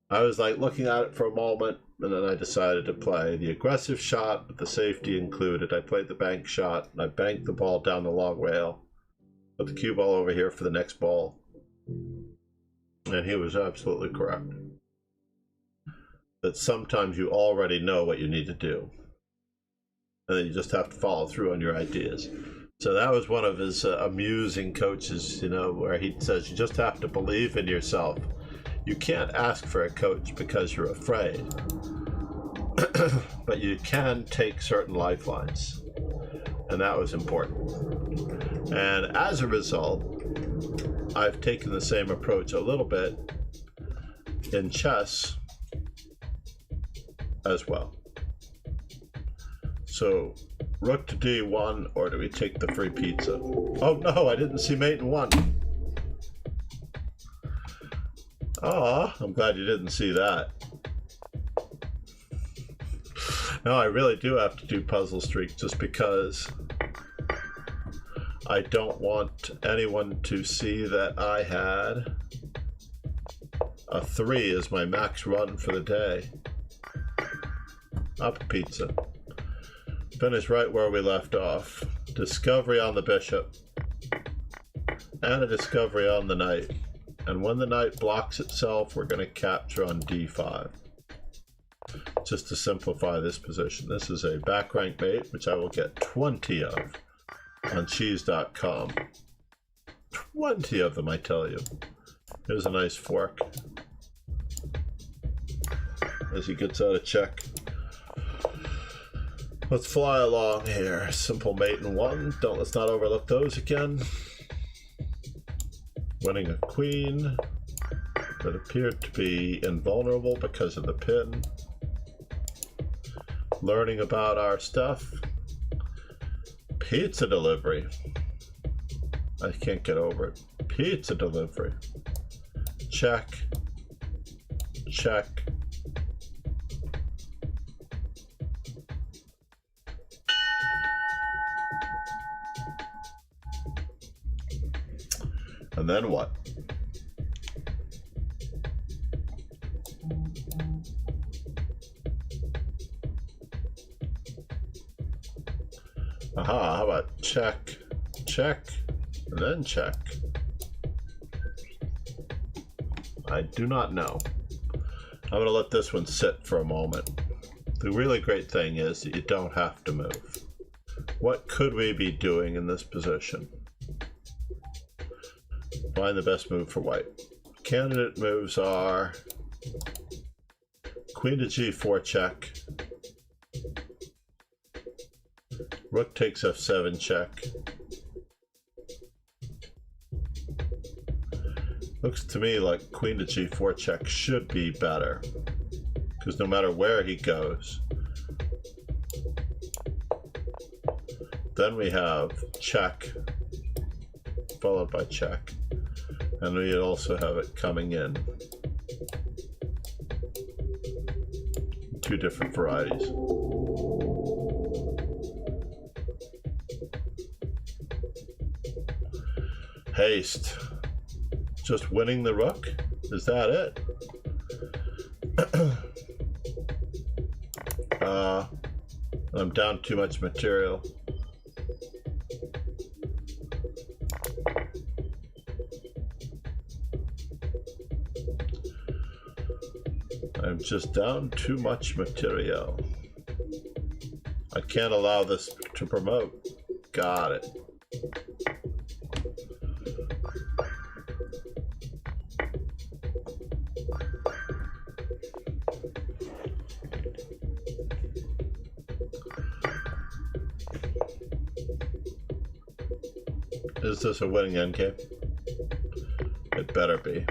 I was like looking at it for a moment, and then I decided to play the aggressive shot with the safety included. I played the bank shot, and I banked the ball down the long rail. Put the cue ball over here for the next ball. And he was absolutely correct. That sometimes you already know what you need to do, and then you just have to follow through on your ideas. So that was one of his amusing coaches, you know, where he says you just have to believe in yourself. You can't ask for a coach because you're afraid, but you can take certain lifelines, and that was important. And as a result, I've taken the same approach a little bit in chess as well. So, rook to d1, or do we take the free pizza? Oh no, I didn't see mate in 1. Ah, I'm glad you didn't see that. No, I really do have to do puzzle streak just because I don't want anyone to see that I had a 3 as my max run for the day. Up a pizza. Finish right where we left off. Discovery on the bishop. And a discovery on the knight. And when the knight blocks itself, we're going to capture on d5. Just to simplify this position. This is a back rank mate, which I will get 20 of on cheese.com. 20 of them, I tell you. Here's a nice fork. As he gets out of check. Let's fly along here. Simple mate in 1. Let's not overlook those again. Winning a queen that appeared to be invulnerable because of the pin. Learning about our stuff. Pizza delivery. I can't get over it. Pizza delivery. Check. Check. And then what? Aha, how about check, check, and then check? I do not know. I'm going to let this one sit for a moment. The really great thing is that you don't have to move. What could we be doing in this position? Find the best move for white. Candidate moves are queen to g4 check, rook takes f7 check. Looks to me like queen to g4 check should be better, because no matter where he goes. Then we have check, followed by check, and we also have it coming in. Two different varieties. Haste. Just winning the rook? Is that it? I'm down too much material. I'm just down too much material. I can't allow this to promote. Got it. Is this a winning endgame? It better be.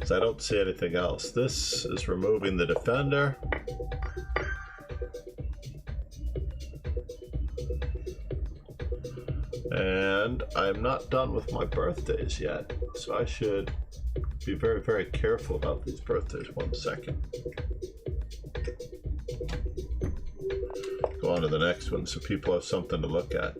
So I don't see anything else. This is removing the defender. And I'm not done with my birthdays yet, so I should be very, very careful about these birthdays. 1 second. Go on to the next one so people have something to look at.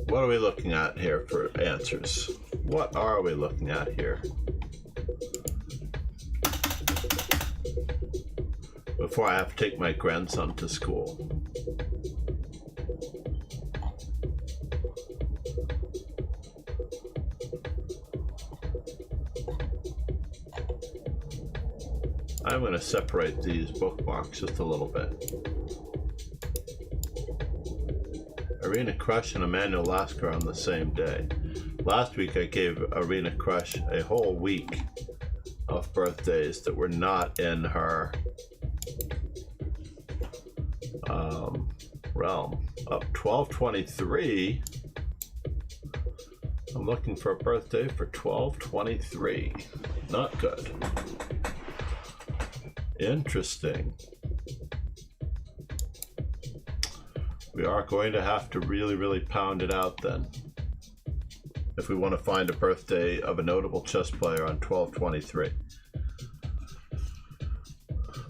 What are we looking at here for answers? What are we looking at here? Before I have to take my grandson to school. I'm going to separate these bookmarks just a little bit. Arena Crush and Emmanuel Lasker on the same day. Last week I gave Arena Crush a whole week of birthdays that were not in her realm. Up 12/23. I'm looking for a birthday for 12/23. Not good. Interesting. We are going to have to really, really pound it out then, if we want to find a birthday of a notable chess player on 12/23.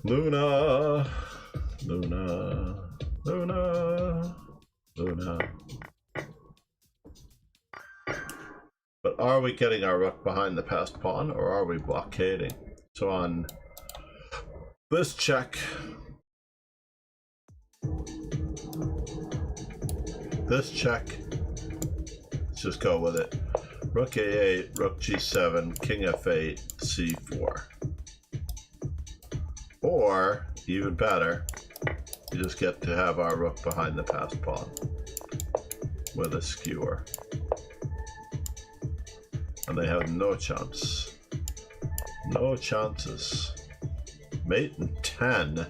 Luna, Luna, Luna, Luna. But are we getting our rook behind the passed pawn, or are we blockading? So on this check, this check, let's just go with it. Rook a8, rook g7, king f8, c4. Or, even better, We just get to have our rook behind the passed pawn with a skewer. And they have no chance. No chances. Mate in 10.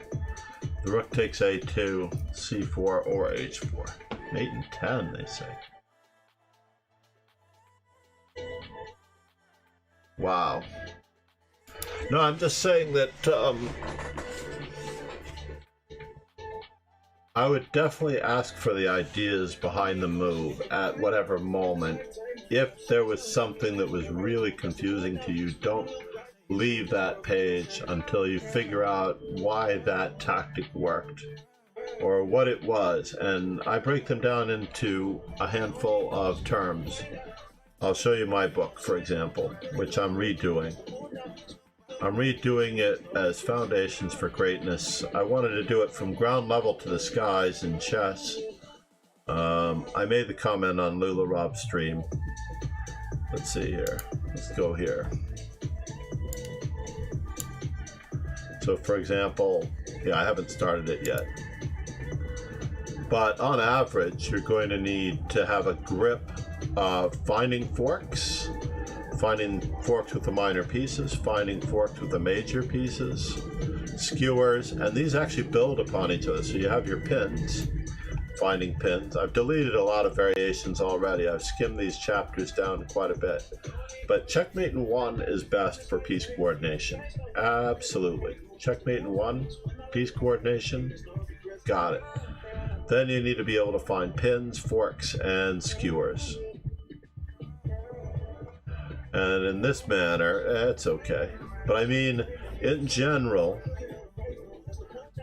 The rook takes a2, c4, or h4. Mate in 10, they say. Wow. No, I'm just saying that I would definitely ask for the ideas behind the move at whatever moment. If there was something that was really confusing to you, don't leave that page until you figure out why that tactic worked or what it was. And I break them down into a handful of terms. I'll show you my book, for example, which I'm redoing. I'm redoing it as Foundations for Greatness. I wanted to do it from ground level to the skies in chess. I made the comment on Lula Rob's stream. Let's see here. Let's go here. So for example, yeah, I haven't started it yet. But on average, you're going to need to have a grip of finding forks with the minor pieces, finding forks with the major pieces, skewers, and these actually build upon each other. So you have your pins, finding pins. I've deleted a lot of variations already. I've skimmed these chapters down quite a bit. But checkmate in 1 is best for piece coordination. Absolutely. Checkmate in 1, piece coordination, got it. Then you need to be able to find pins, forks, and skewers. And in this manner, it's okay. But I mean, in general,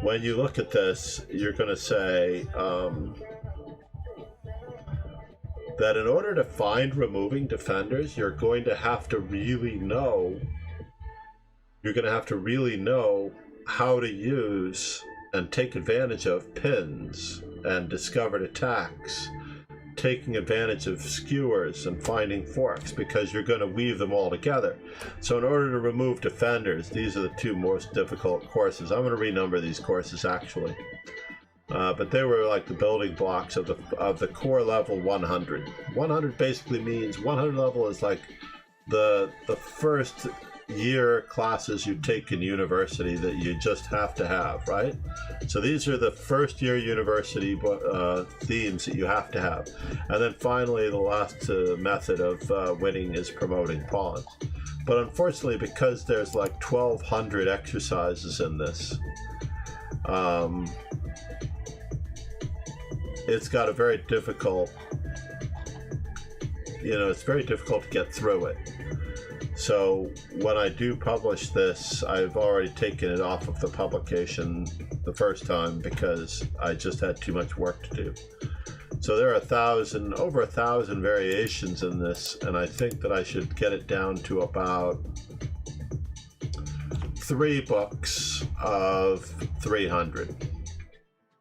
when you look at this, you're going to say that in order to find removing defenders, you're going to have to really know how to use and take advantage of pins and discovered attacks, taking advantage of skewers and finding forks, because you're going to weave them all together. So in order to remove defenders, these are the two most difficult courses. I'm going to renumber these courses actually, but they were like the building blocks of the core level 100. 100 basically means 100 level is like the first year classes you take in university that you just have to have, right? So these are the first year university themes that you have to have. And then finally, the last method of winning is promoting pawns. But unfortunately, because there's like 1,200 exercises in this, it's got a very difficult, it's very difficult to get through it. So when I do publish this, I've already taken it off of the publication the first time because I just had too much work to do. So there are over 1,000 variations in this, and I think that I should get it down to about 3 books of 300,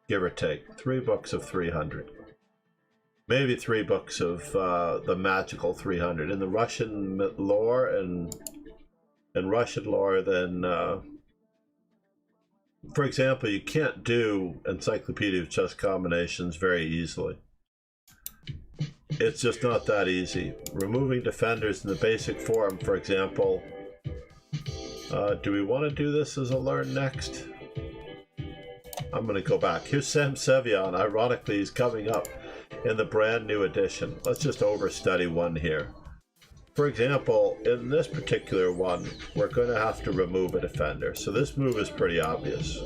give or take. 3 books of 300. Maybe 3 books of the magical 300 in the Russian lore and Russian lore. Then, for example, you can't do Encyclopedia of Chess Combinations very easily. It's just not that easy. Removing defenders in the basic form, for example. Do we want to do this as a learn next? I'm going to go back. Here's Sam Sevian. Ironically, he's coming up in the brand new edition. Let's just overstudy one here. For example, in this particular one, we're going to have to remove a defender. So this move is pretty obvious.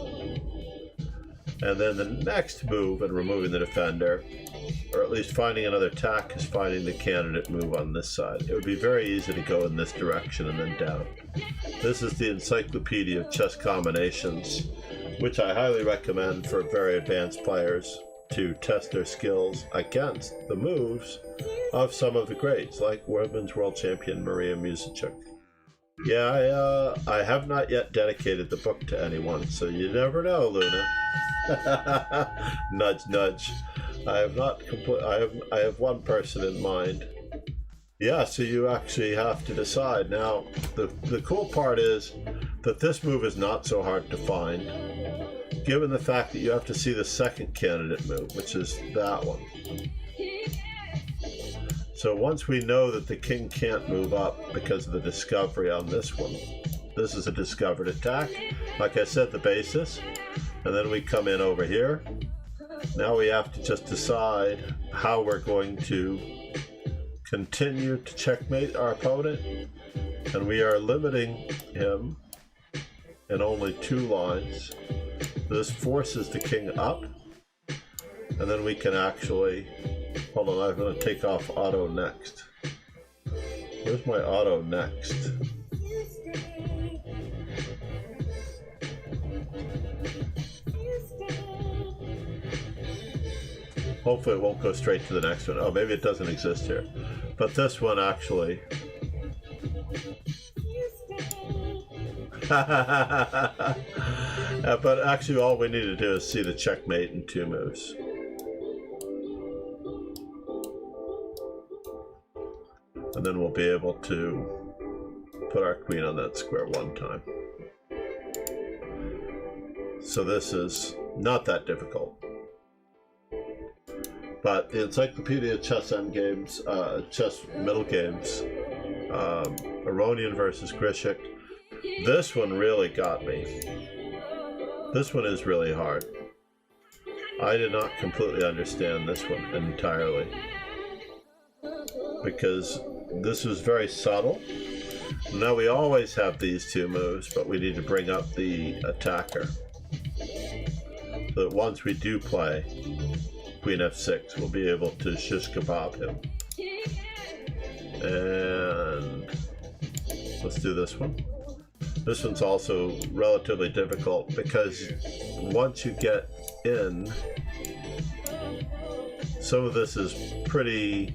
And then the next move in removing the defender, or at least finding another tack, is finding the candidate move on this side. It would be very easy to go in this direction and then down. This is the Encyclopedia of Chess Combinations, which I highly recommend for very advanced players to test their skills against the moves of some of the greats, like Women's World Champion Maria Musicek. Yeah, I have not yet dedicated the book to anyone, so you never know, Luna. Nudge, nudge. I have not I have one person in mind. Yeah, so you actually have to decide. Now, the cool part is that this move is not so hard to find. given the fact that you have to see the second candidate move, which is that one. So once we know that the king can't move up because of the discovery on this one, this is a discovered attack. Like I said, the basis. And then we come in over here. Now we have to just decide how we're going to continue to checkmate our opponent. And we are limiting him in only 2 lines. This forces the king up. And then we can actually... Hold on, I'm going to take off auto next. Where's my auto next? Hopefully it won't go straight to the next one. Oh, maybe it doesn't exist here. But this one actually... but actually all we need to do is see the checkmate in 2 moves. And then we'll be able to put our queen on that square 1 time. So this is not that difficult. But the Encyclopedia Chess Endgames, Chess Middle Games, Aronian versus Grishik, this one really got me. This one is really hard. I did not completely understand this one entirely, because this was very subtle. Now we always have these 2 moves, but we need to bring up the attacker. So that once we do play Queen F6, we'll be able to shish kebab him. And let's do this one. This one's also relatively difficult because once you get in, some of this is pretty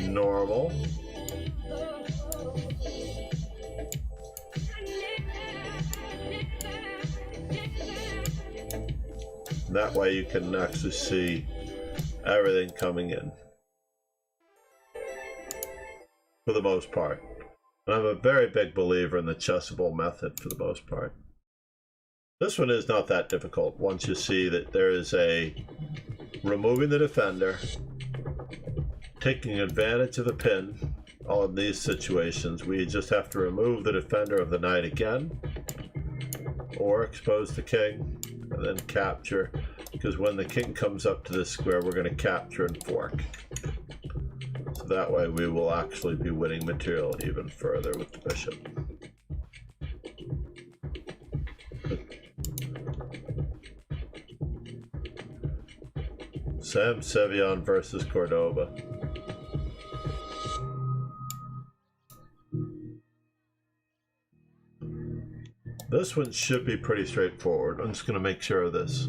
normal. That way you can actually see everything coming in, for the most part. And I'm a very big believer in the chessable method for the most part. This one is not that difficult once you see that there is a removing the defender, taking advantage of the pin. All in these situations, we just have to remove the defender of the knight again, or expose the king, and then capture, because when the king comes up to this square, we're going to capture and fork. So that way we will actually be winning material even further with the bishop. Sam Sevion versus Cordoba. This one should be pretty straightforward. I'm just going to make sure of this.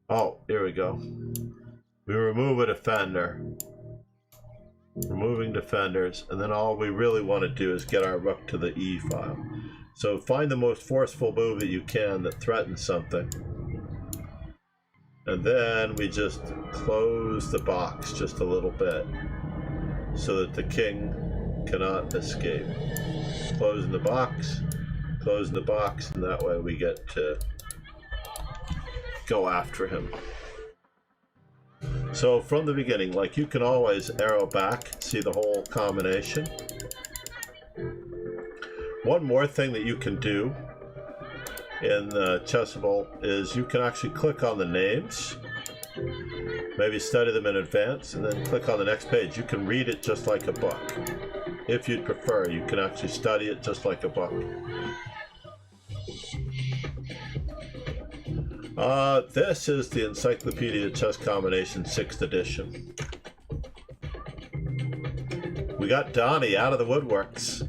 Oh, here we go. We remove a defender. Removing defenders, and then all we really want to do is get our rook to the E file. So find the most forceful move that you can that threatens something. And then we just close the box just a little bit so that the king cannot escape. Closing the box, and that way we get to go after him. So from the beginning, like, you can always arrow back, see the whole combination. One more thing that you can do in Chessable is you can actually click on the names, maybe study them in advance, and then click on the next page. You can read it just like a book. If you'd prefer, you can actually study it just like a book. This is the Encyclopedia Chess Combination 6th edition. We got Donnie out of the woodworks.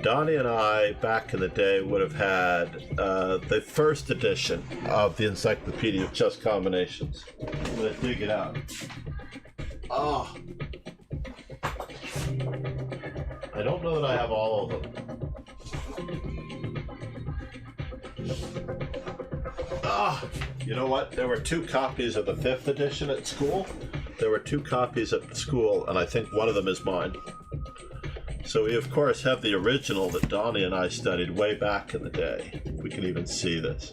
Donnie and I, back in the day, would have had the 1st edition of the Encyclopedia of Chess Combinations. I'm going to dig it out. Oh. I don't know that I have all of them. You know what? There were 2 copies of the 5th edition at school. There were 2 copies at school, and I think one of them is mine. So we, of course, have the original that Donnie and I studied way back in the day. We can even see this.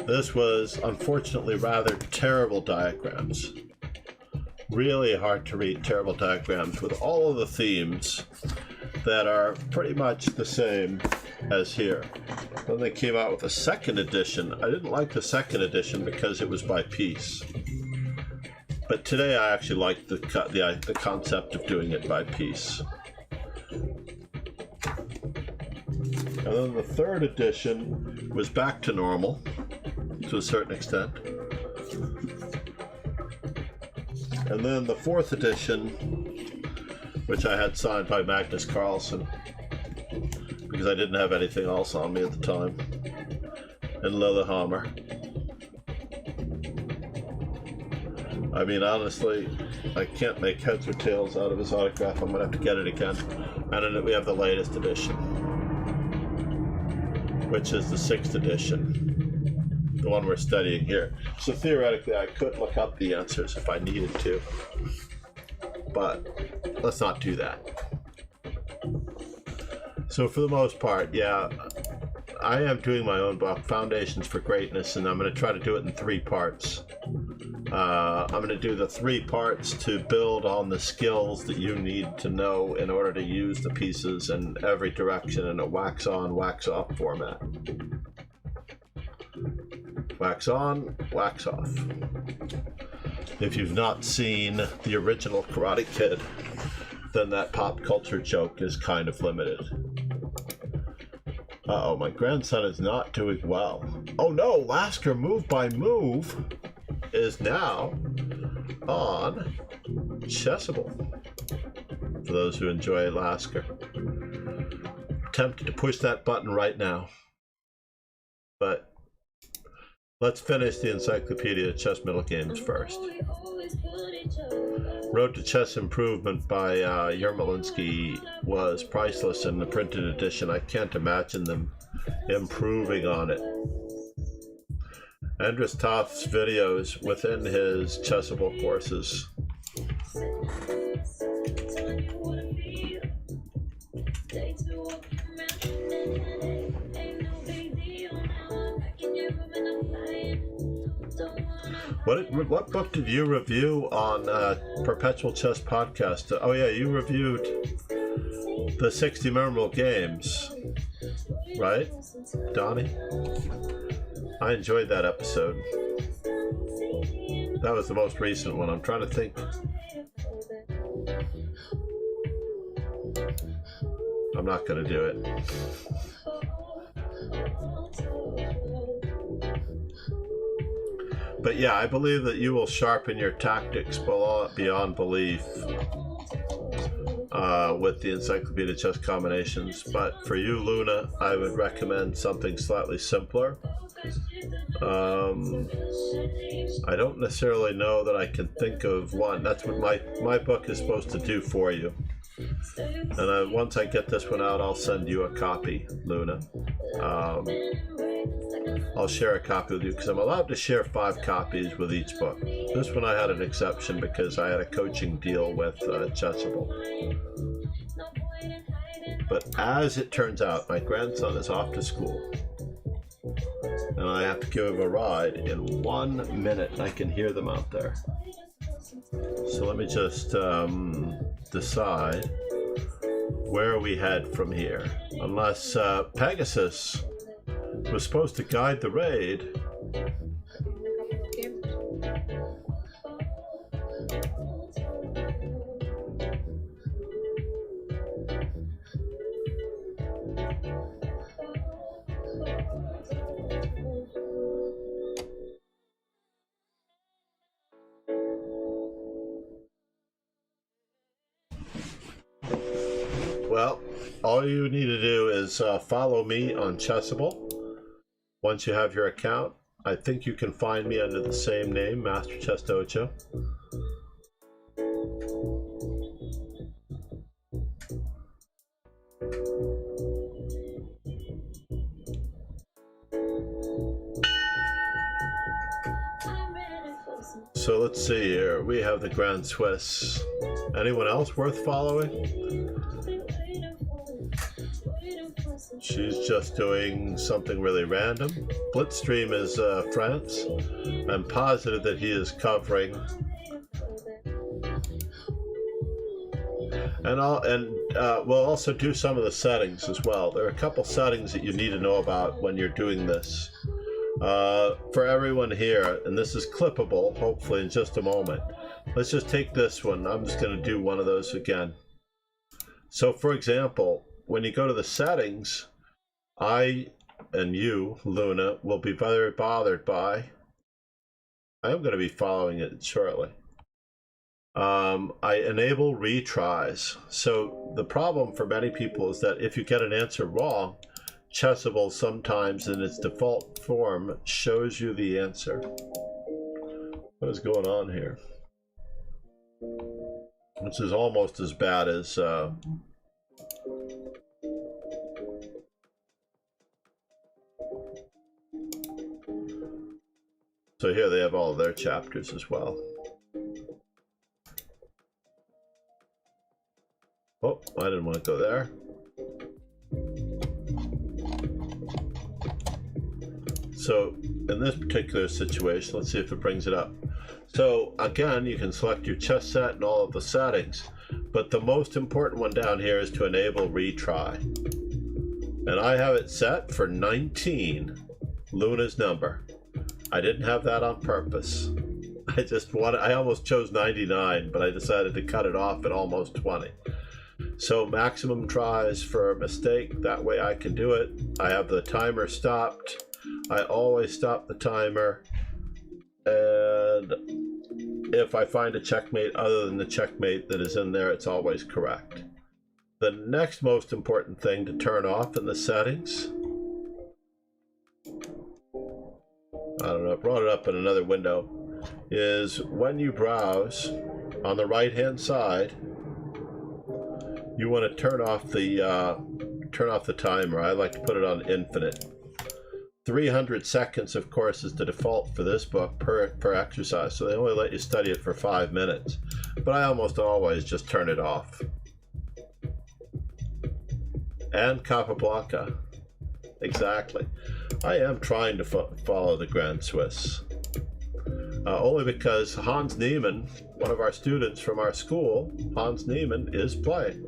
This was unfortunately rather terrible diagrams. Really hard to read terrible diagrams with all of the themes that are pretty much the same as here. Then they came out with a second edition. I didn't like the second edition because it was by piece. But today I actually like the concept of doing it by piece. And then the third edition was back to normal to a certain extent. And then the fourth edition, which I had signed by Magnus Carlsen, because I didn't have anything else on me at the time, and Lillehammer. I mean, honestly, I can't make heads or tails out of his autograph. I'm going to have to get it again. And then we have the latest edition, which is the 6th edition, the one we're studying here. So theoretically, I could look up the answers if I needed to, but let's not do that. So for the most part, yeah, I am doing my own book, Foundations for Greatness, and I'm going to try to do it in 3 parts. I'm going to do the 3 parts to build on the skills that you need to know in order to use the pieces in every direction in a wax on, wax off format. Wax on, wax off. If you've not seen the original Karate Kid, then that pop culture joke is kind of limited. Uh-oh, my grandson is not doing well. Oh no, Lasker Move by Move is now on Chessable. For those who enjoy Lasker. Tempted to push that button right now. But let's finish the Encyclopedia of Chess Middle Games first. Road to Chess Improvement by Yermolinsky was priceless in the printed edition. I can't imagine them improving on it. Andras Toth's videos within his Chessable courses. What book did you review on Perpetual Chess Podcast? Oh yeah, you reviewed the 60 Memorable Games, right, Donnie? I enjoyed that episode. That was the most recent one. I'm trying to think. I'm not going to do it. But yeah, I believe that you will sharpen your tactics beyond belief with the Encyclopedia of Chess Combinations. But for you, Luna, I would recommend something slightly simpler. I don't necessarily know that I can think of one. That's what my book is supposed to do for you. And once I get this one out, I'll send you a copy, Luna. I'll share a copy with you because I'm allowed to share 5 copies with each book. This one I had an exception because I had a coaching deal with Chessable. But as it turns out, my grandson is off to school. And I have to give him a ride in 1 minute. I can hear them out there. So let me just decide where we head from here. Unless Pegasus was supposed to guide the raid. Well, all you need to do is follow me on Chessable. Once you have your account, I think you can find me under the same name, Master Chess Dojo. So let's see here. We have the Grand Swiss. Anyone else worth following? She's just doing something really random. Blitzstream is France. I'm positive that he is covering. And we'll also do some of the settings as well. There are a couple settings that you need to know about when you're doing this. For everyone here, and this is clippable, hopefully in just a moment. Let's just take this one. I'm just going to do one of those again. So for example, when you go to the settings, I and you, Luna, will be very bothered by, I'm going to be following it shortly. I enable retries. So the problem for many people is that if you get an answer wrong, Chessable sometimes in its default form shows you the answer. What is going on here? This is almost as bad as so here they have all of their chapters as well. Oh, I didn't want to go there. So in this particular situation, let's see if it brings it up. So again, you can select your chess set and all of the settings, but the most important one down here is to enable retry. And I have it set for 19, Luna's number. I didn't have that on purpose. I almost chose 99, but I decided to cut it off at almost 20. So maximum tries for a mistake, that way I can do it. I have the timer stopped. I always stop the timer, and if I find a checkmate other than the checkmate that is in there, it's always correct. The next most important thing to turn off in the settings, I don't know, I brought it up in another window, is when you browse on the right hand side, you want to turn off the timer. I like to put it on infinite. 300 seconds, of course, is the default for this book per exercise, so they only let you study it for 5 minutes. But I almost always just turn it off. And Capablanca. Exactly. I am trying to follow the Grand Swiss. Only because Hans Niemann, one of our students from our school, Hans Niemann, is playing.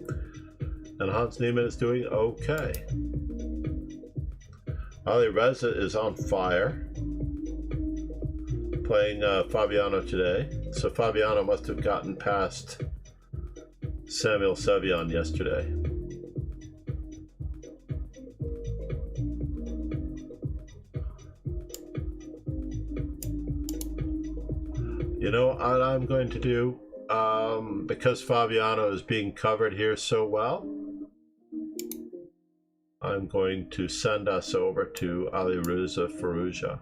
And Hans Niemann is doing okay. Ali Reza is on fire, playing Fabiano today. So Fabiano must have gotten past Samuel Sevian yesterday. You know what I'm going to do, because Fabiano is being covered here so well, I'm going to send us over to Ali Reza Farouja.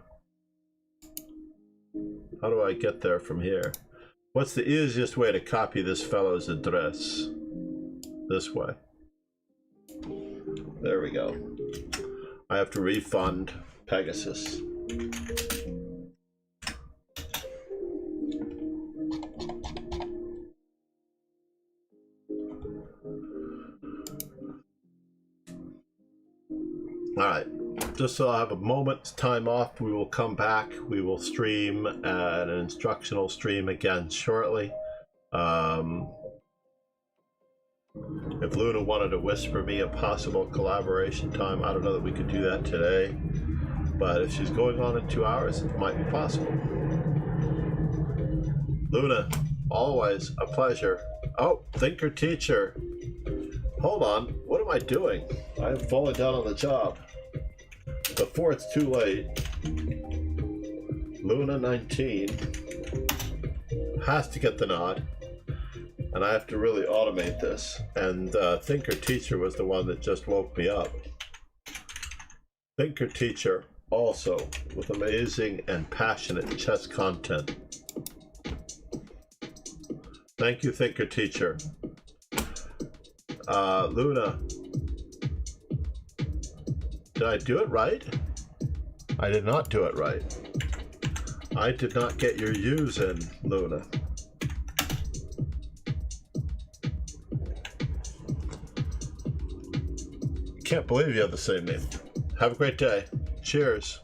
How do I get there from here? What's the easiest way to copy this fellow's address? This way. There we go. I have to refund Pegasus. All right, just so I have a moment's time off, we will come back. We will stream an instructional stream again shortly. If Luna wanted to whisper me a possible collaboration time, I don't know that we could do that today. But if she's going on in 2 hours, it might be possible. Luna, always a pleasure. Oh, Thinker Teacher. Hold on, what am I doing? I'm falling down on the job. Before it's too late, Luna 19 has to get the nod, and I have to really automate this. And Thinker Teacher was the one that just woke me up. Thinker Teacher also with amazing and passionate chess content. Thank you, Thinker Teacher. Luna, did I do it right? I did not do it right. I did not get your U's in, Luna. Can't believe you have the same name. Have a great day. Cheers.